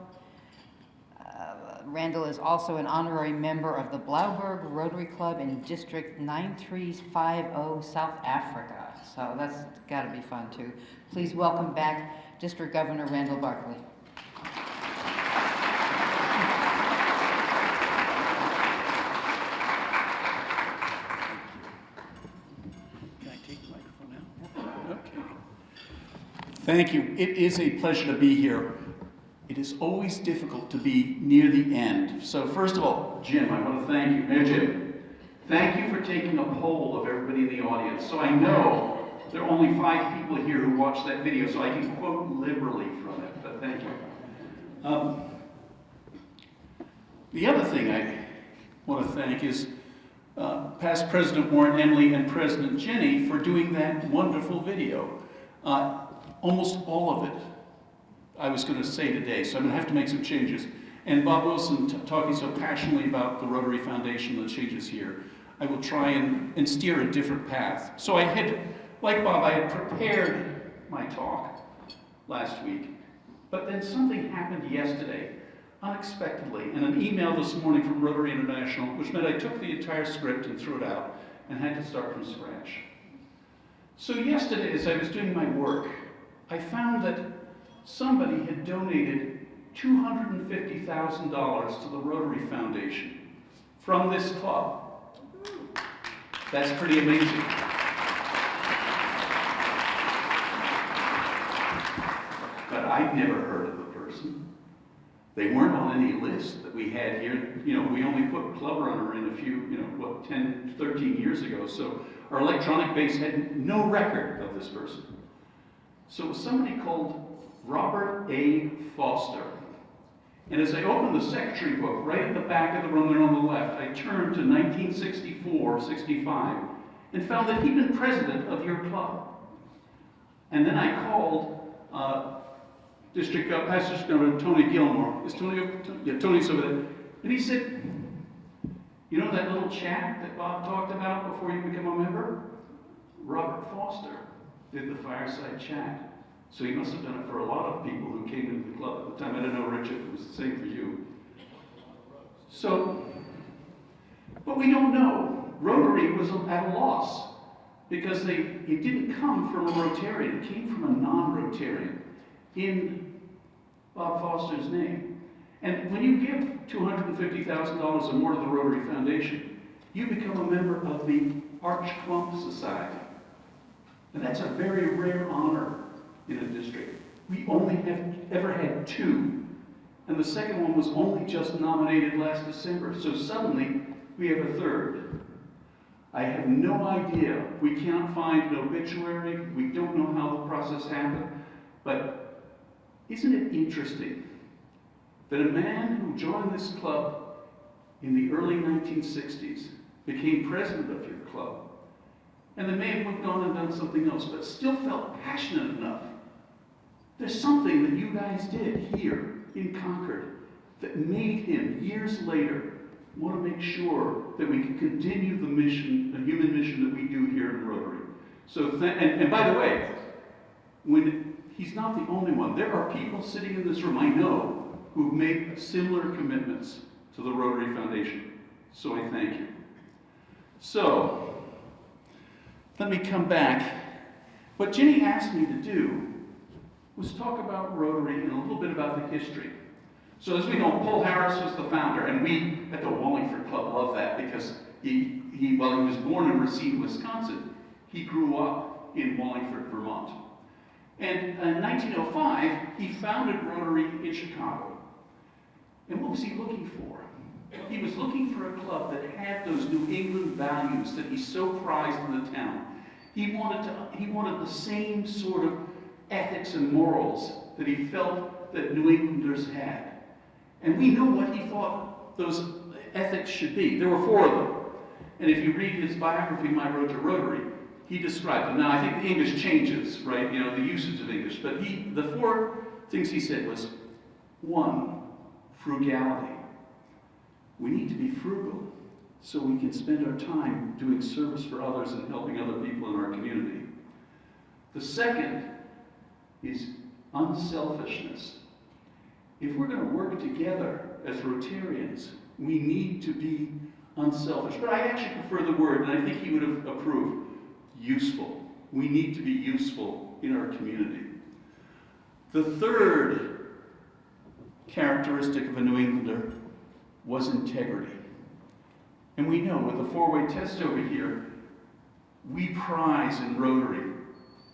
Randall is also an honorary member of the Blauberg Rotary Club in District 9350, South Africa. So that's got to be fun too. Please welcome back District Governor Randall Barkley. Can I take the microphone now? Okay. Thank you. It is a pleasure to be here. It is always difficult to be near the end. So first of all, Jim, I want to thank you. Mayor Jim, thank you for taking a poll of everybody in the audience. So I know there are only 5 people here who watched that video, so I can quote liberally from it, but thank you. The other thing I want to thank is past President Warren Emily and President Jenny for doing that wonderful video. Almost all of it I was going to say today, so I'm going to have to make some changes. And Bob Wilson talking so passionately about the Rotary Foundation and the changes here, I will try and steer a different path. So I had, like Bob, I had prepared my talk last week, but then something happened yesterday, unexpectedly, and an email this morning from Rotary International, which meant I took the entire script and threw it out and had to start from scratch. So yesterday, as I was doing my work, I found that somebody had donated $250,000 to the Rotary Foundation from this club. That's pretty amazing. But I'd never heard of the person. They weren't on any list that we had here. You know, we only put Club Runner in a few, 10, 13 years ago. So our electronic base had no record of this person. So it was somebody called Robert A. Foster. And as I opened the secretary book, right at the back of the room there on the left, I turned to 1964-65 and found that he'd been president of your club. And then I called District Pastor Governor Tony Gilmore. Is Tony? Yeah, Tony's over there. And he said, you know that little chat that Bob talked about before you become a member? Robert Foster did the fireside chat. So he must have done it for a lot of people who came into the club at the time. I don't know, Rich, if it was the same for you. So, but we don't know. Rotary was at a loss because it didn't come from a Rotarian. It came from a non-Rotarian in Bob Foster's name. And when you give $250,000 or more to the Rotary Foundation, you become a member of the Arch Clump Society. And that's a very rare honor in a district. We only have ever had 2. And the second one was only just nominated last December. So suddenly, we have a 3rd. I have no idea. We can't find an obituary. We don't know how the process happened. But isn't it interesting that a man who joined this club in the early 1960s became president of your club, and then may have moved on and done something else, but still felt passionate enough. There's something that you guys did here in Concord that made him, years later, want to make sure that we can continue the mission, the human mission that we do here in Rotary. So, and by the way, when he's not the only one. There are people sitting in this room, I know, who've made similar commitments to the Rotary Foundation. So I thank you. So, let me come back. What Ginny asked me to do was talk about Rotary and a little bit about the history. So as we know, Paul Harris was the founder, and we at the Wallingford Club love that because while he was born in Racine, Wisconsin, he grew up in Wallingford, Vermont. And in 1905, he founded Rotary in Chicago. And what was he looking for? He was looking for a club that had those New England values that he so prized in the town. He wanted the same sort of ethics and morals that he felt that New Englanders had. And we know what he thought those ethics should be. There were 4 of them. And if you read his biography, My Road to Rotary, he described them. Now, I think the English changes, right? You know, the usage of English. But the 4 things he said was, 1, frugality. We need to be frugal so we can spend our time doing service for others and helping other people in our community. The second is unselfishness. If we're going to work together as Rotarians, we need to be unselfish. But I actually prefer the word, and I think he would have approved, useful. We need to be useful in our community. The third characteristic of a New Englander was integrity. And we know with the 4-way test over here, we prize in Rotary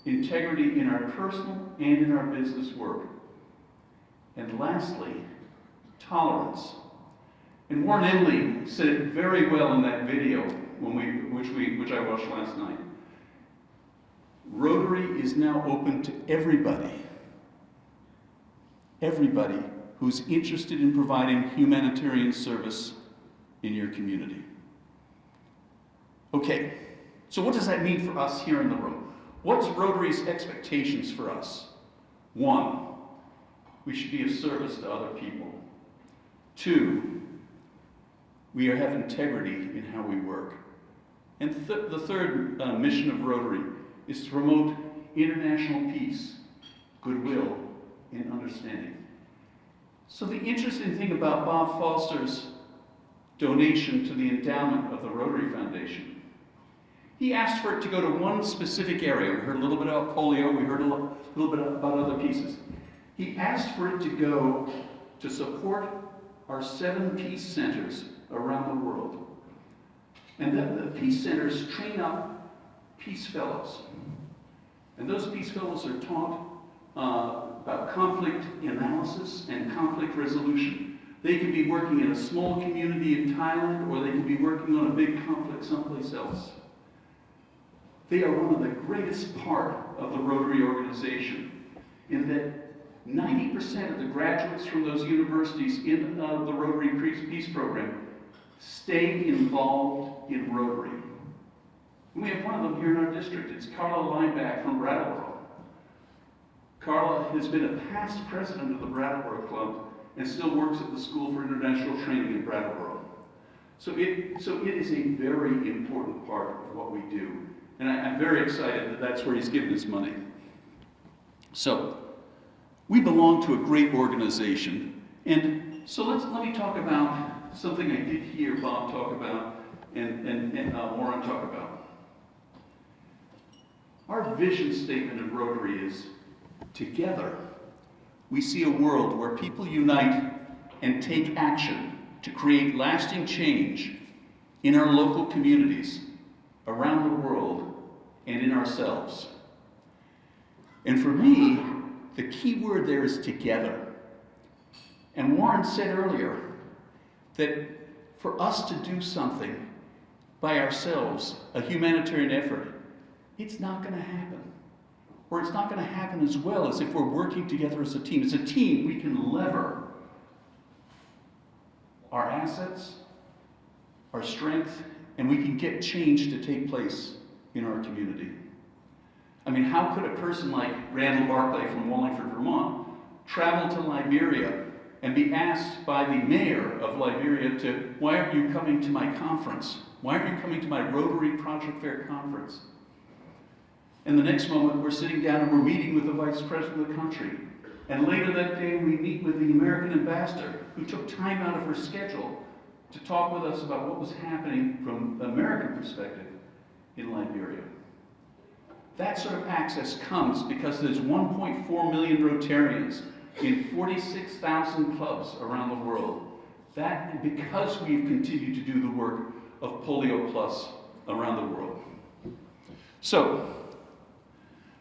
integrity in our personal and in our business work. And lastly, tolerance. And Warren Emily said it very well in that video which I watched last night. Rotary is now open to everybody who's interested in providing humanitarian service in your community. Okay, so what does that mean for us here in the room? What's Rotary's expectations for us? 1, we should be of service to other people. 2, we have integrity in how we work. And the third mission of Rotary is to promote international peace, goodwill, and understanding. So the interesting thing about Bob Foster's donation to the endowment of the Rotary Foundation, he asked for it to go to one specific area. We heard a little bit about polio, we heard a little bit about other pieces. He asked for it to go to support our 7 peace centers around the world. And then the peace centers train up peace fellows. And those peace fellows are taught about conflict analysis and conflict resolution. They can be working in a small community in Thailand, or they can be working on a big conflict someplace else. They are one of the greatest part of the Rotary organization, in that 90% of the graduates from those universities in the Rotary Peace Program stay involved in Rotary. And we have one of them here in our district. It's Carla Lineback from Brattleboro. Carla has been a past president of the Brattleboro Club and still works at the School for International Training in Brattleboro. So it is a very important part of what we do. And I'm very excited that that's where he's given his money. So, we belong to a great organization. And so let me talk about something I did hear Bob talk about and Warren talk about. Our vision statement of Rotary is, together, we see a world where people unite and take action to create lasting change in our local communities, around the world, and in ourselves. And for me, the key word there is together. And Warren said earlier that for us to do something by ourselves, a humanitarian effort, it's not going to happen. Or it's not going to happen as well as if we're working together as a team. As a team, we can lever our assets, our strength, and we can get change to take place in our community. I mean, how could a person like Randall Barclay from Wallingford, Vermont, travel to Liberia and be asked by the mayor of Liberia to, why aren't you coming to my conference? Why aren't you coming to my Rotary Project Fair conference? And the next moment, we're sitting down and we're meeting with the vice president of the country. And later that day, we meet with the American ambassador, who took time out of her schedule to talk with us about what was happening from the American perspective in Liberia. That sort of access comes because there's 1.4 million Rotarians in 46,000 clubs around the world. That because we've continued to do the work of Polio Plus around the world. So,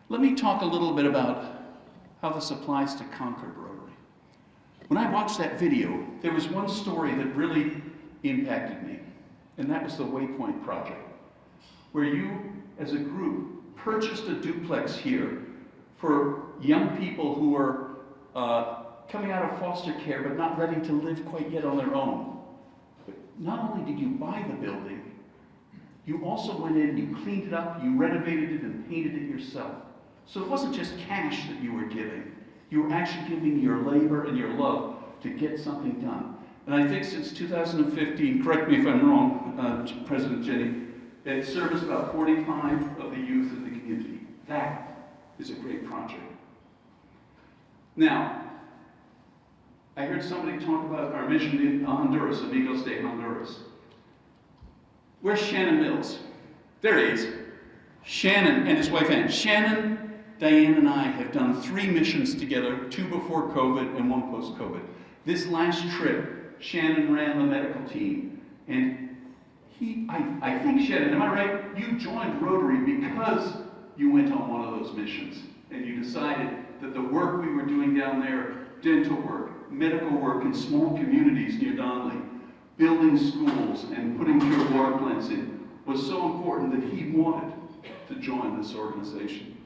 let me talk a little bit about how this applies to Concord Rotary. When I watched that video, there was one story that really impacted me, and that was the Waypoint Project, where you, as a group, purchased a duplex here for young people who are coming out of foster care but not ready to live quite yet on their own. But not only did you buy the building, you also went in, you cleaned it up, you renovated it and painted it yourself. So it wasn't just cash that you were giving. You were actually giving your labor and your love to get something done. And I think since 2015, correct me if I'm wrong, President Jenny, it serviced about 45 of the youth in the community. That is a great project. Now, I heard somebody talk about our mission in Honduras, Amigos de Honduras. Where's Shannon Mills? There he is. Shannon and his wife Ann. Shannon, Diane, and I have done 3 missions together, 2 before COVID and 1 post-COVID. This last trip, Shannon ran the medical team, and I think, Shannon, am I right? You joined Rotary because you went on one of those missions and you decided that the work we were doing down there, dental work, medical work in small communities near Donley, building schools and putting pure water plants in, was so important that he wanted to join this organization.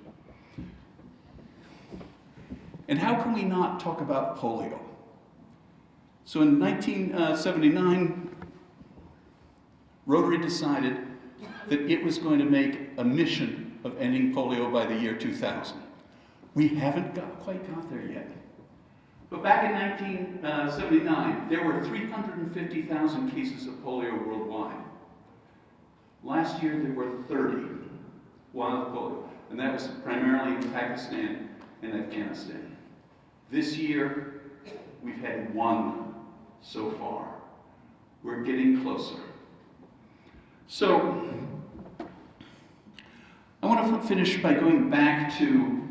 And how can we not talk about polio? So in 1979, Rotary decided that it was going to make a mission of ending polio by the year 2000. We haven't quite got there yet. But back in 1979, there were 350,000 cases of polio worldwide. Last year, there were 30 wild polio, and that was primarily in Pakistan and Afghanistan. This year, we've had 1 so far. We're getting closer. So, I want to finish by going back to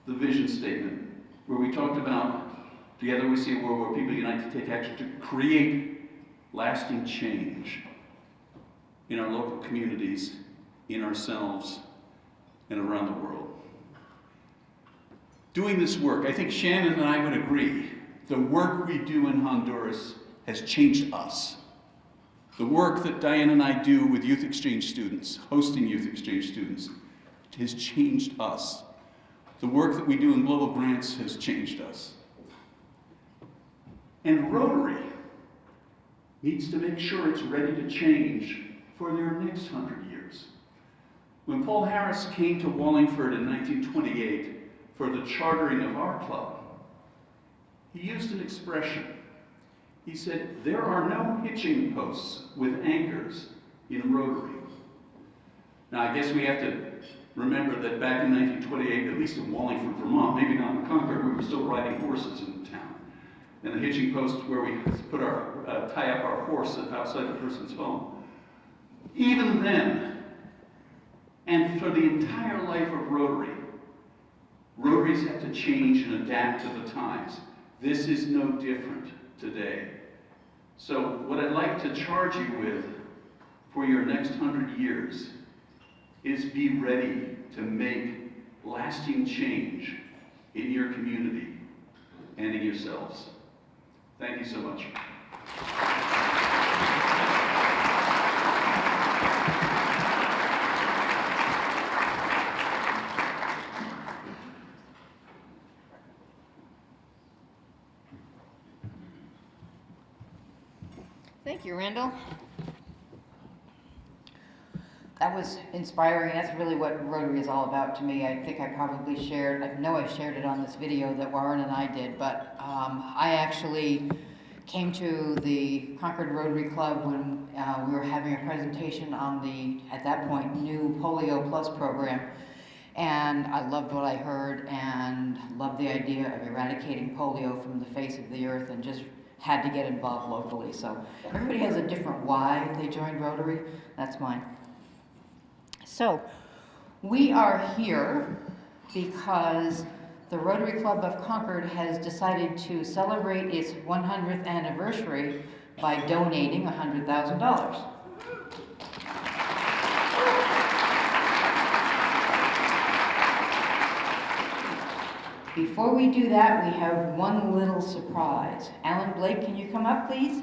the vision statement, where we talked about, together we see a world where people unite to take action to create lasting change in our local communities, in ourselves, and around the world. Doing this work, I think Shannon and I would agree, the work we do in Honduras has changed us. The work that Diane and I do with youth exchange students, hosting youth exchange students, has changed us. The work that we do in global grants has changed us. And Rotary needs to make sure it's ready to change for their next 100 years. When Paul Harris came to Wallingford in 1928 for the chartering of our club, he used an expression. He said, "There are no hitching posts with anchors in Rotary." Now, I guess we have to remember that back in 1928, at least in Wallingford, Vermont, maybe not in Concord, we were still riding horses in the town. And the hitching post where we put our, tie up our horse outside the person's home. Even then, and for the entire life of Rotary, Rotaries have to change and adapt to the times. This is no different today. So what I'd like to charge you with for your next 100 years is be ready to make lasting change in your community and in yourselves. Thank you so much. Thank you, Randall. That was inspiring. That's really what Rotary is all about to me. I think I probably shared, I know I shared it on this video that Warren and I did, but I actually came to the Concord Rotary Club when we were having a presentation on the, at that point, new Polio Plus program. And I loved what I heard and loved the idea of eradicating polio from the face of the earth and just had to get involved locally. So everybody has a different why they joined Rotary. That's mine. So we are here because the Rotary Club of Concord has decided to celebrate its 100th anniversary by donating $100,000. Before we do that, we have one little surprise. Alan Blake, can you come up, please?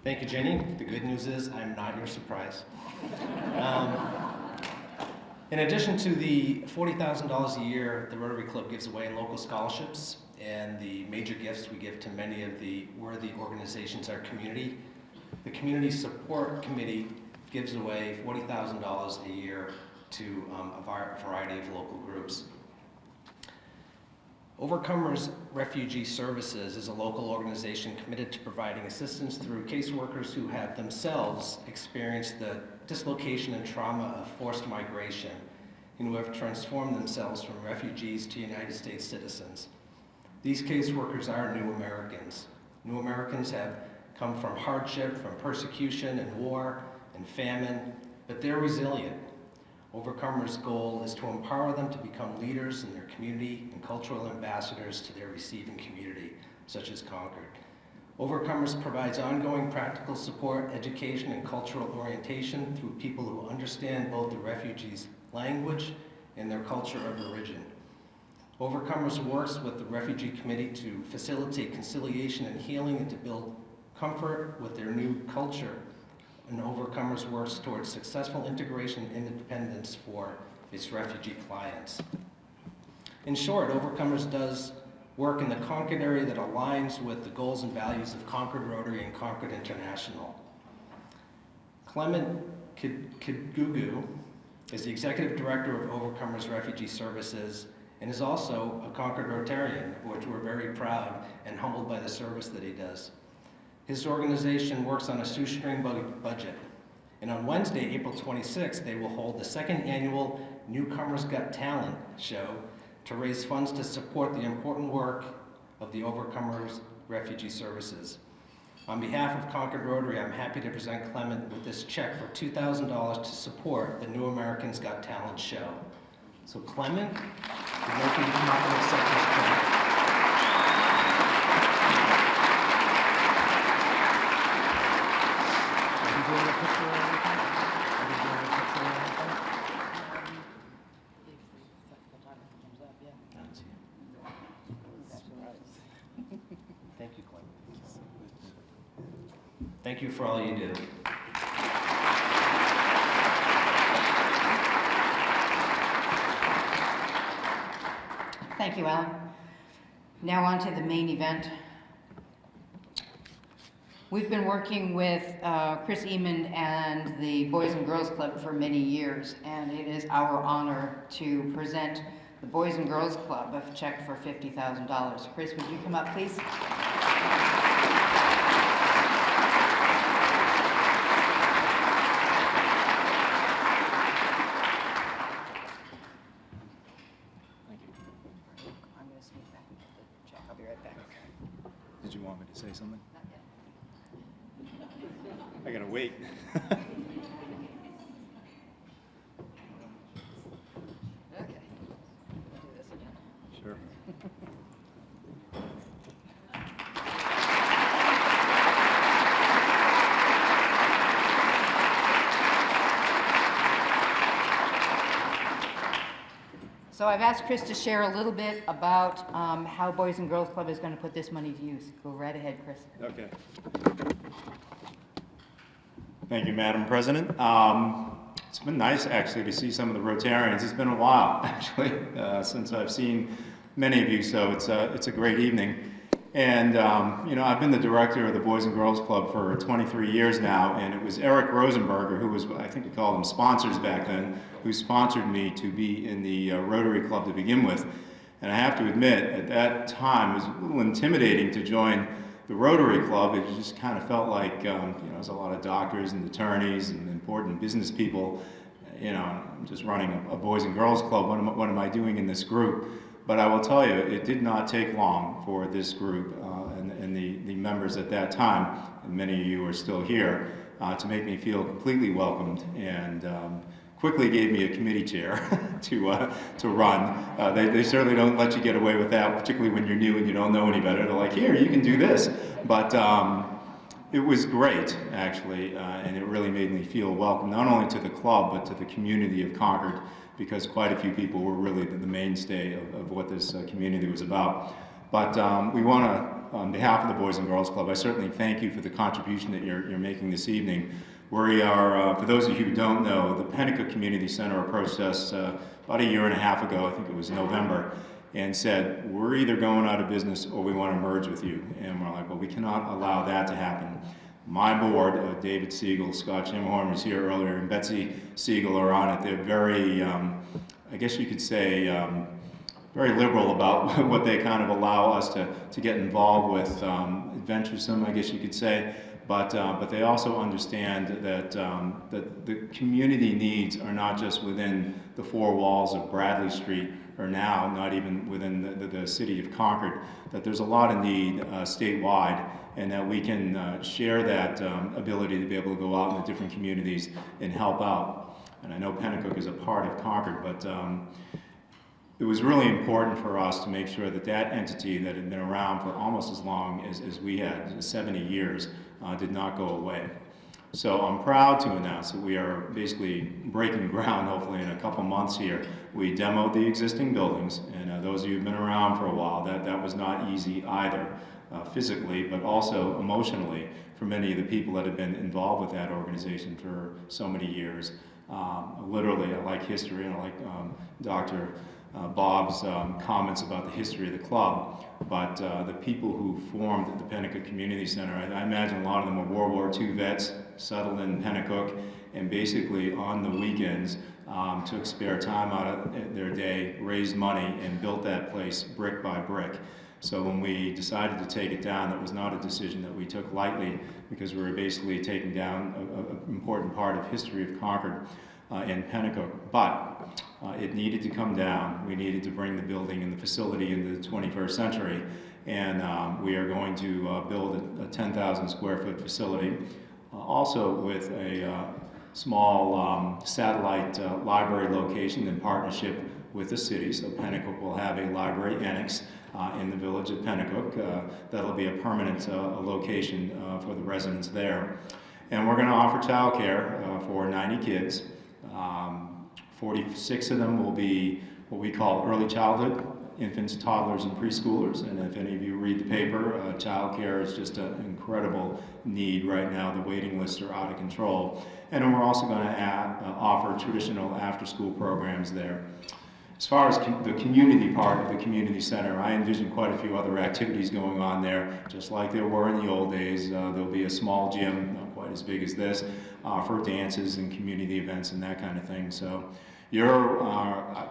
Thank you, Jenny. The good news is I'm not your surprise. In addition to the $40,000 a year the Rotary Club gives away in local scholarships and the major gifts we give to many of the worthy organizations in our community, the Community Support Committee gives away $40,000 a year to a variety of local groups. Overcomers Refugee Services is a local organization committed to providing assistance through caseworkers who have themselves experienced the dislocation and trauma of forced migration and who have transformed themselves from refugees to United States citizens. These caseworkers are new Americans. New Americans have come from hardship, from persecution and war and famine, but they're resilient. Overcomers' goal is to empower them to become leaders in their community and cultural ambassadors to their receiving community, such as Concord. Overcomers provides ongoing practical support, education, and cultural orientation through people who understand both the refugees' language and their culture of origin. Overcomers works with the Refugee Committee to facilitate conciliation and healing and to build comfort with their new culture. And Overcomers works towards successful integration and independence for its refugee clients. In short, Overcomers does work in the Concord area that aligns with the goals and values of Concord Rotary and Concord International. Clement Kigugu is the Executive Director of Overcomers Refugee Services and is also a Concord Rotarian, of which we're very proud and humbled by the service that he does. His organization works on a shoestring budget. And on Wednesday, April 26th, they will hold the second annual Newcomers Got Talent show to raise funds to support the important work of the Overcomers Refugee Services. On behalf of Concord Rotary, I'm happy to present Clement with this check for $2,000 to support the New Americans Got Talent show. So Clement, I'd like you to come up and accept this check. Thank you, Clement. Thank you for all you do. Thank you, Alan. Now on to the main event. We've been working with Chris Eamon and the Boys and Girls Club for many years, and it is our honor to present the Boys and Girls Club a check for $50,000. Chris, would you come up, please? Did you want me to say something? Not yet. I gotta wait. Okay. We'll do this again. Sure. So I've asked Chris to share a little bit about how Boys and Girls Club is going to put this money to use. Go right ahead, Chris. Okay. Thank you, Madam President. It's been nice, actually, to see some of the Rotarians. It's been a while, actually, since I've seen many of you, so it's a great evening. And, you know, I've been the director of the Boys and Girls Club for 23 years now, and it was Eric Rosenberger, who was, I think we called them sponsors back then, who sponsored me to be in the Rotary Club to begin with. And I have to admit, at that time, it was a little intimidating to join the Rotary Club. It just kind of felt like, you know, there's a lot of doctors and attorneys and important business people. You know, I'm just running a Boys and Girls Club. What am I doing in this group? But I will tell you, it did not take long for this group and the members at that time, and many of you are still here, to make me feel completely welcomed, and quickly gave me a committee chair to run. They certainly don't let you get away with that, particularly when you're new and you don't know any better. They're like, here, you can do this. But it was great, actually, and it really made me feel welcome, not only to the club, but to the community of Concord, because quite a few people were really the mainstay of what this community was about. But we want to, on behalf of the Boys and Girls Club, I certainly thank you for the contribution that you're making this evening. We are, for those of you who don't know, the Pennica Community Center approached us about a year and a half ago, I think it was November, and said, we're either going out of business or we want to merge with you. And we're like, well, we cannot allow that to happen. My board, David Siegel, Scott Chimhorn was here earlier, and Betsy Siegel are on it. They're very, I guess you could say, very liberal about what they kind of allow us to get involved with, adventuresome, I guess you could say. But they also understand that the community needs are not just within the four walls of Bradley Street, or now not even within the city of Concord, that there's a lot of need statewide, and that we can share that ability to be able to go out in the different communities and help out. And I know Pennacook is a part of Concord, but it was really important for us to make sure that that entity that had been around for almost as long as we had, 70 years, did not go away. So I'm proud to announce that we are basically breaking ground, hopefully in a couple months here. We demoed the existing buildings, and those of you who've been around for a while, that was not easy either, physically, but also emotionally for many of the people that have been involved with that organization for so many years. Literally, I like history, and I like Dr. Bob's comments about the history of the club, but the people who formed the Pennacook Community Center, I imagine a lot of them were World War II vets, settled in Pennacook, and basically on the weekends took spare time out of their day, raised money, and built that place brick by brick. So when we decided to take it down, that was not a decision that we took lightly, because we were basically taking down an important part of history of Concord in Pennacook. But it needed to come down. We needed to bring the building and the facility into the 21st century, and we are going to build a 10,000 square foot facility, also with a small satellite library location in partnership with the city. So Pennacook will have a library annex in the village of Pennacook. That'll be a permanent location for the residents there. And we're going to offer childcare for 90 kids. 46 of them will be what we call early childhood, infants, toddlers, and preschoolers. And if any of you read the paper, childcare is just an incredible need right now. The waiting lists are out of control. And then we're also going to offer traditional after-school programs there. As far as the community part of the community center, I envision quite a few other activities going on there, just like there were in the old days. There'll be a small gym, not quite as big as this, for dances and community events and that kind of thing. So I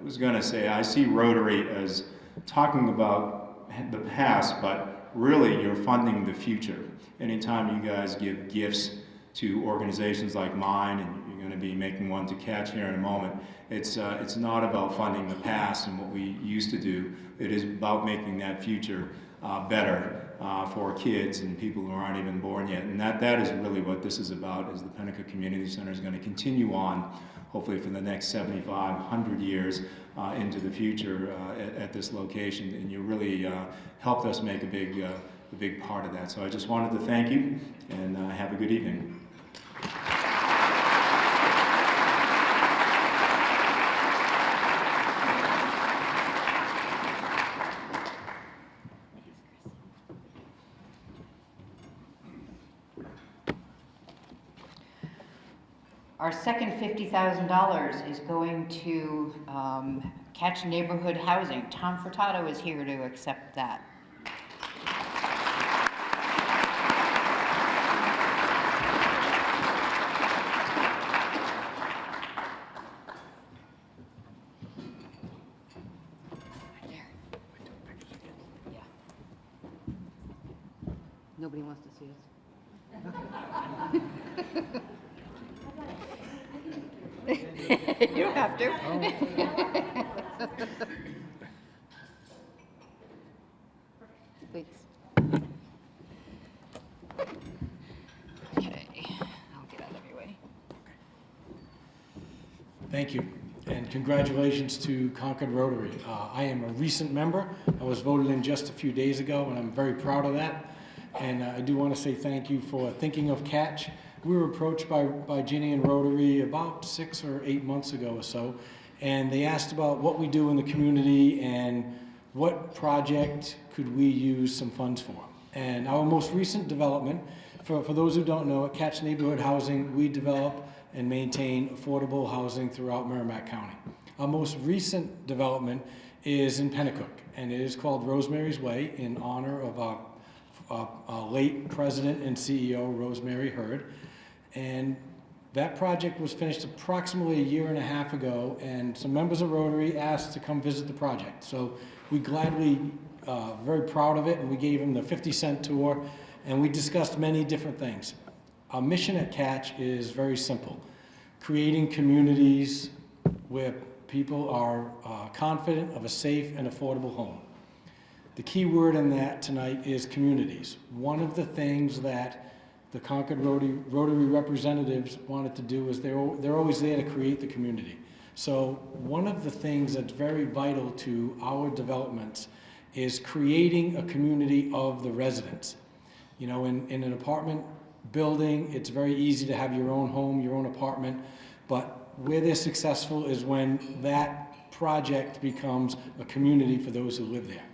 was going to say, I see Rotary as talking about the past, but really you're funding the future. Anytime you guys give gifts to organizations like mine, and you're going to be making one to Catch here in a moment, it's not about funding the past and what we used to do. It is about making that future better for kids and people who aren't even born yet. And that is really what this is about, is the Pennacook Community Center is going to continue on, hopefully for the next 75, 100 years into the future at this location. And you really helped us make a big part of that. So I just wanted to thank you, and have a good evening. Our second $50,000 is going to Catch Neighborhood Housing. Tom Furtado is here to accept that. Nobody wants to see us. You don't have to. Thanks. Okay, I'll get out of your way. Thank you, and congratulations to Concord Rotary. I am a recent member. I was voted in just a few days ago, and I'm very proud of that. And I do want to say thank you for thinking of Catch. We were approached by Ginny and Rotary about 6 or 8 months ago or so, and they asked about what we do in the community and what project could we use some funds for. And our most recent development, for those who don't know, at Catch Neighborhood Housing, we develop and maintain affordable housing throughout Merrimack County. Our most recent development is in Pennacook, and it is called Rosemary's Way, in honor of our late president and CEO, Rosemary Hurd. And that project was finished approximately 1.5 years ago, and some members of Rotary asked to come visit the project. So we gladly, very proud of it, and we gave them the 50-cent tour, and we discussed many different things. Our mission at Catch is very simple: creating communities where people are confident of a safe and affordable home. The key word in that tonight is communities. One of the things that the Concord Rotary representatives wanted to do is they're always there to create the community. So one of the things that's very vital to our developments is creating a community of the residents. You know, in an apartment building, it's very easy to have your own home, your own apartment, but where they're successful is when that project becomes a community for those who live there.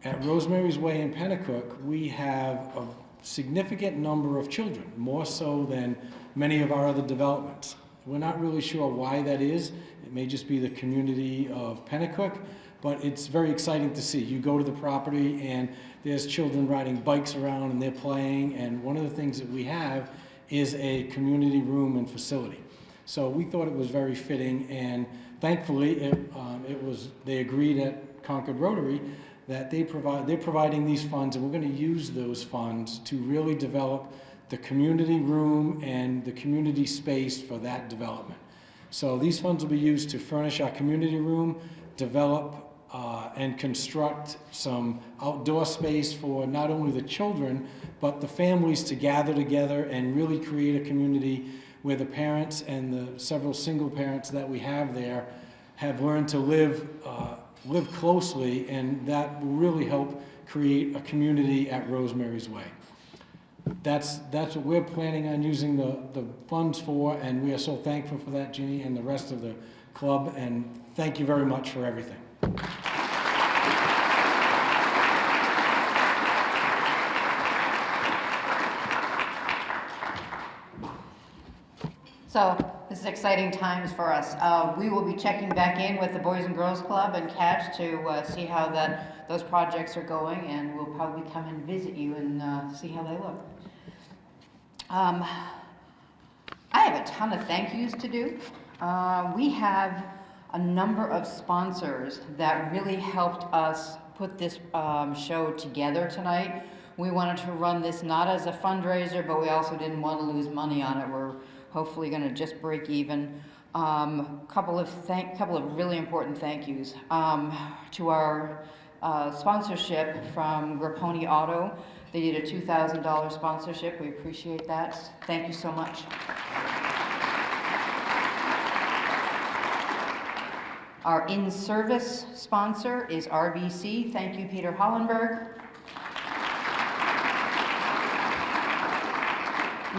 At Rosemary's Way in Pennacook, we have a significant number of children, more so than many of our other developments. We're not really sure why that is. It may just be the community of Pennacook, but it's very exciting to see. You go to the property and there's children riding bikes around and they're playing, and one of the things that we have is a community room and facility. So we thought it was very fitting, and thankfully they agreed at Concord Rotary that they're providing these funds, and we're going to use those funds to really develop the community room and the community space for that development. So these funds will be used to furnish our community room, develop and construct some outdoor space for not only the children, but the families to gather together and really create a community where the parents and the several single parents that we have there have learned to live closely, and that will really help create a community at Rosemary's Way. That's what we're planning on using the funds for, and we are so thankful for that, Ginny, and the rest of the club, and thank you very much for everything. So this is exciting times for us. We will be checking back in with the Boys and Girls Club and Catch to see how those projects are going, and we'll probably come and visit you and see how they look. I have a ton of thank yous to do. We have a number of sponsors that really helped us put this show together tonight. We wanted to run this not as a fundraiser, but we also didn't want to lose money on it. We're hopefully going to just break even. Couple of really important thank yous to our sponsorship from Grapponi Auto. They did a $2,000 sponsorship. We appreciate that. Thank you so much. Our in-service sponsor is RBC. Thank you, Peter Hollenberg.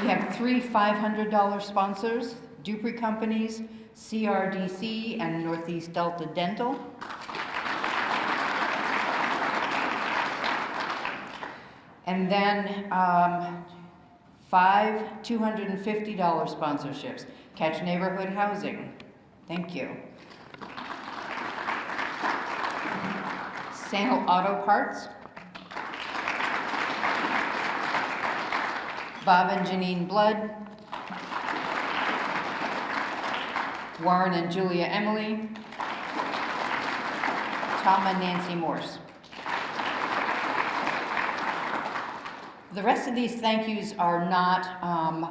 We have 3 $500 sponsors: Dupree Companies, CRDC, and Northeast Delta Dental. And then 5 $250 sponsorships. Catch Neighborhood Housing. Thank you. Sandal Auto Parts. Bob and Janine Blood. Warren and Julia Emily. Tom and Nancy Morse. The rest of these thank yous are not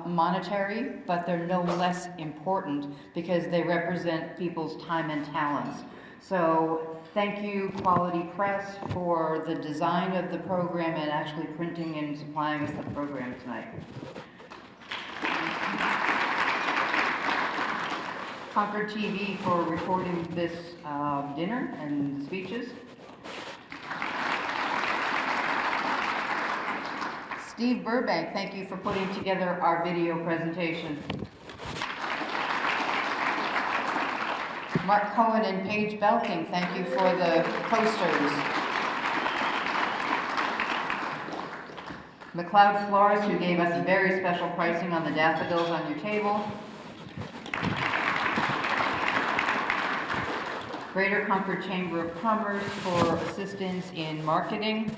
monetary, but they're no less important because they represent people's time and talents. So thank you, Quality Press, for the design of the program and actually printing and supplying us the program tonight. Concord TV for recording this dinner and speeches. Steve Burbank, thank you for putting together our video presentation. Mark Cohen and Paige Belking, thank you for the posters. McLeod Flores, who gave us very special pricing on the daffodils on your table. Greater Concord Chamber of Commerce for assistance in marketing.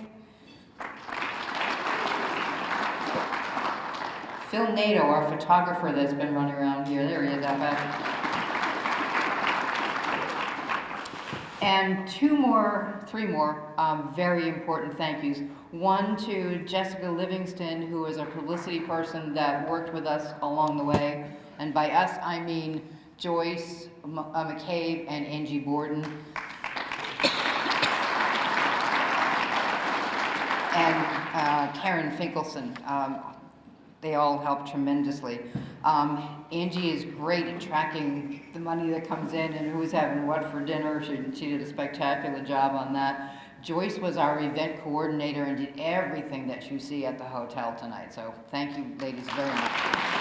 Phil Nato, our photographer that's been running around here. There he is out back. And three more very important thank yous. One to Jessica Livingston, who is a publicity person that worked with us along the way. And by us, I mean Joyce McCabe and Angie Borden. And Karen Finkelson. they all help tremendously. Angie is great at tracking the money that comes in and who's having what for dinner. She did a spectacular job on that. Joyce was our event coordinator and did everything that you see at the hotel tonight. So thank you, ladies, very much.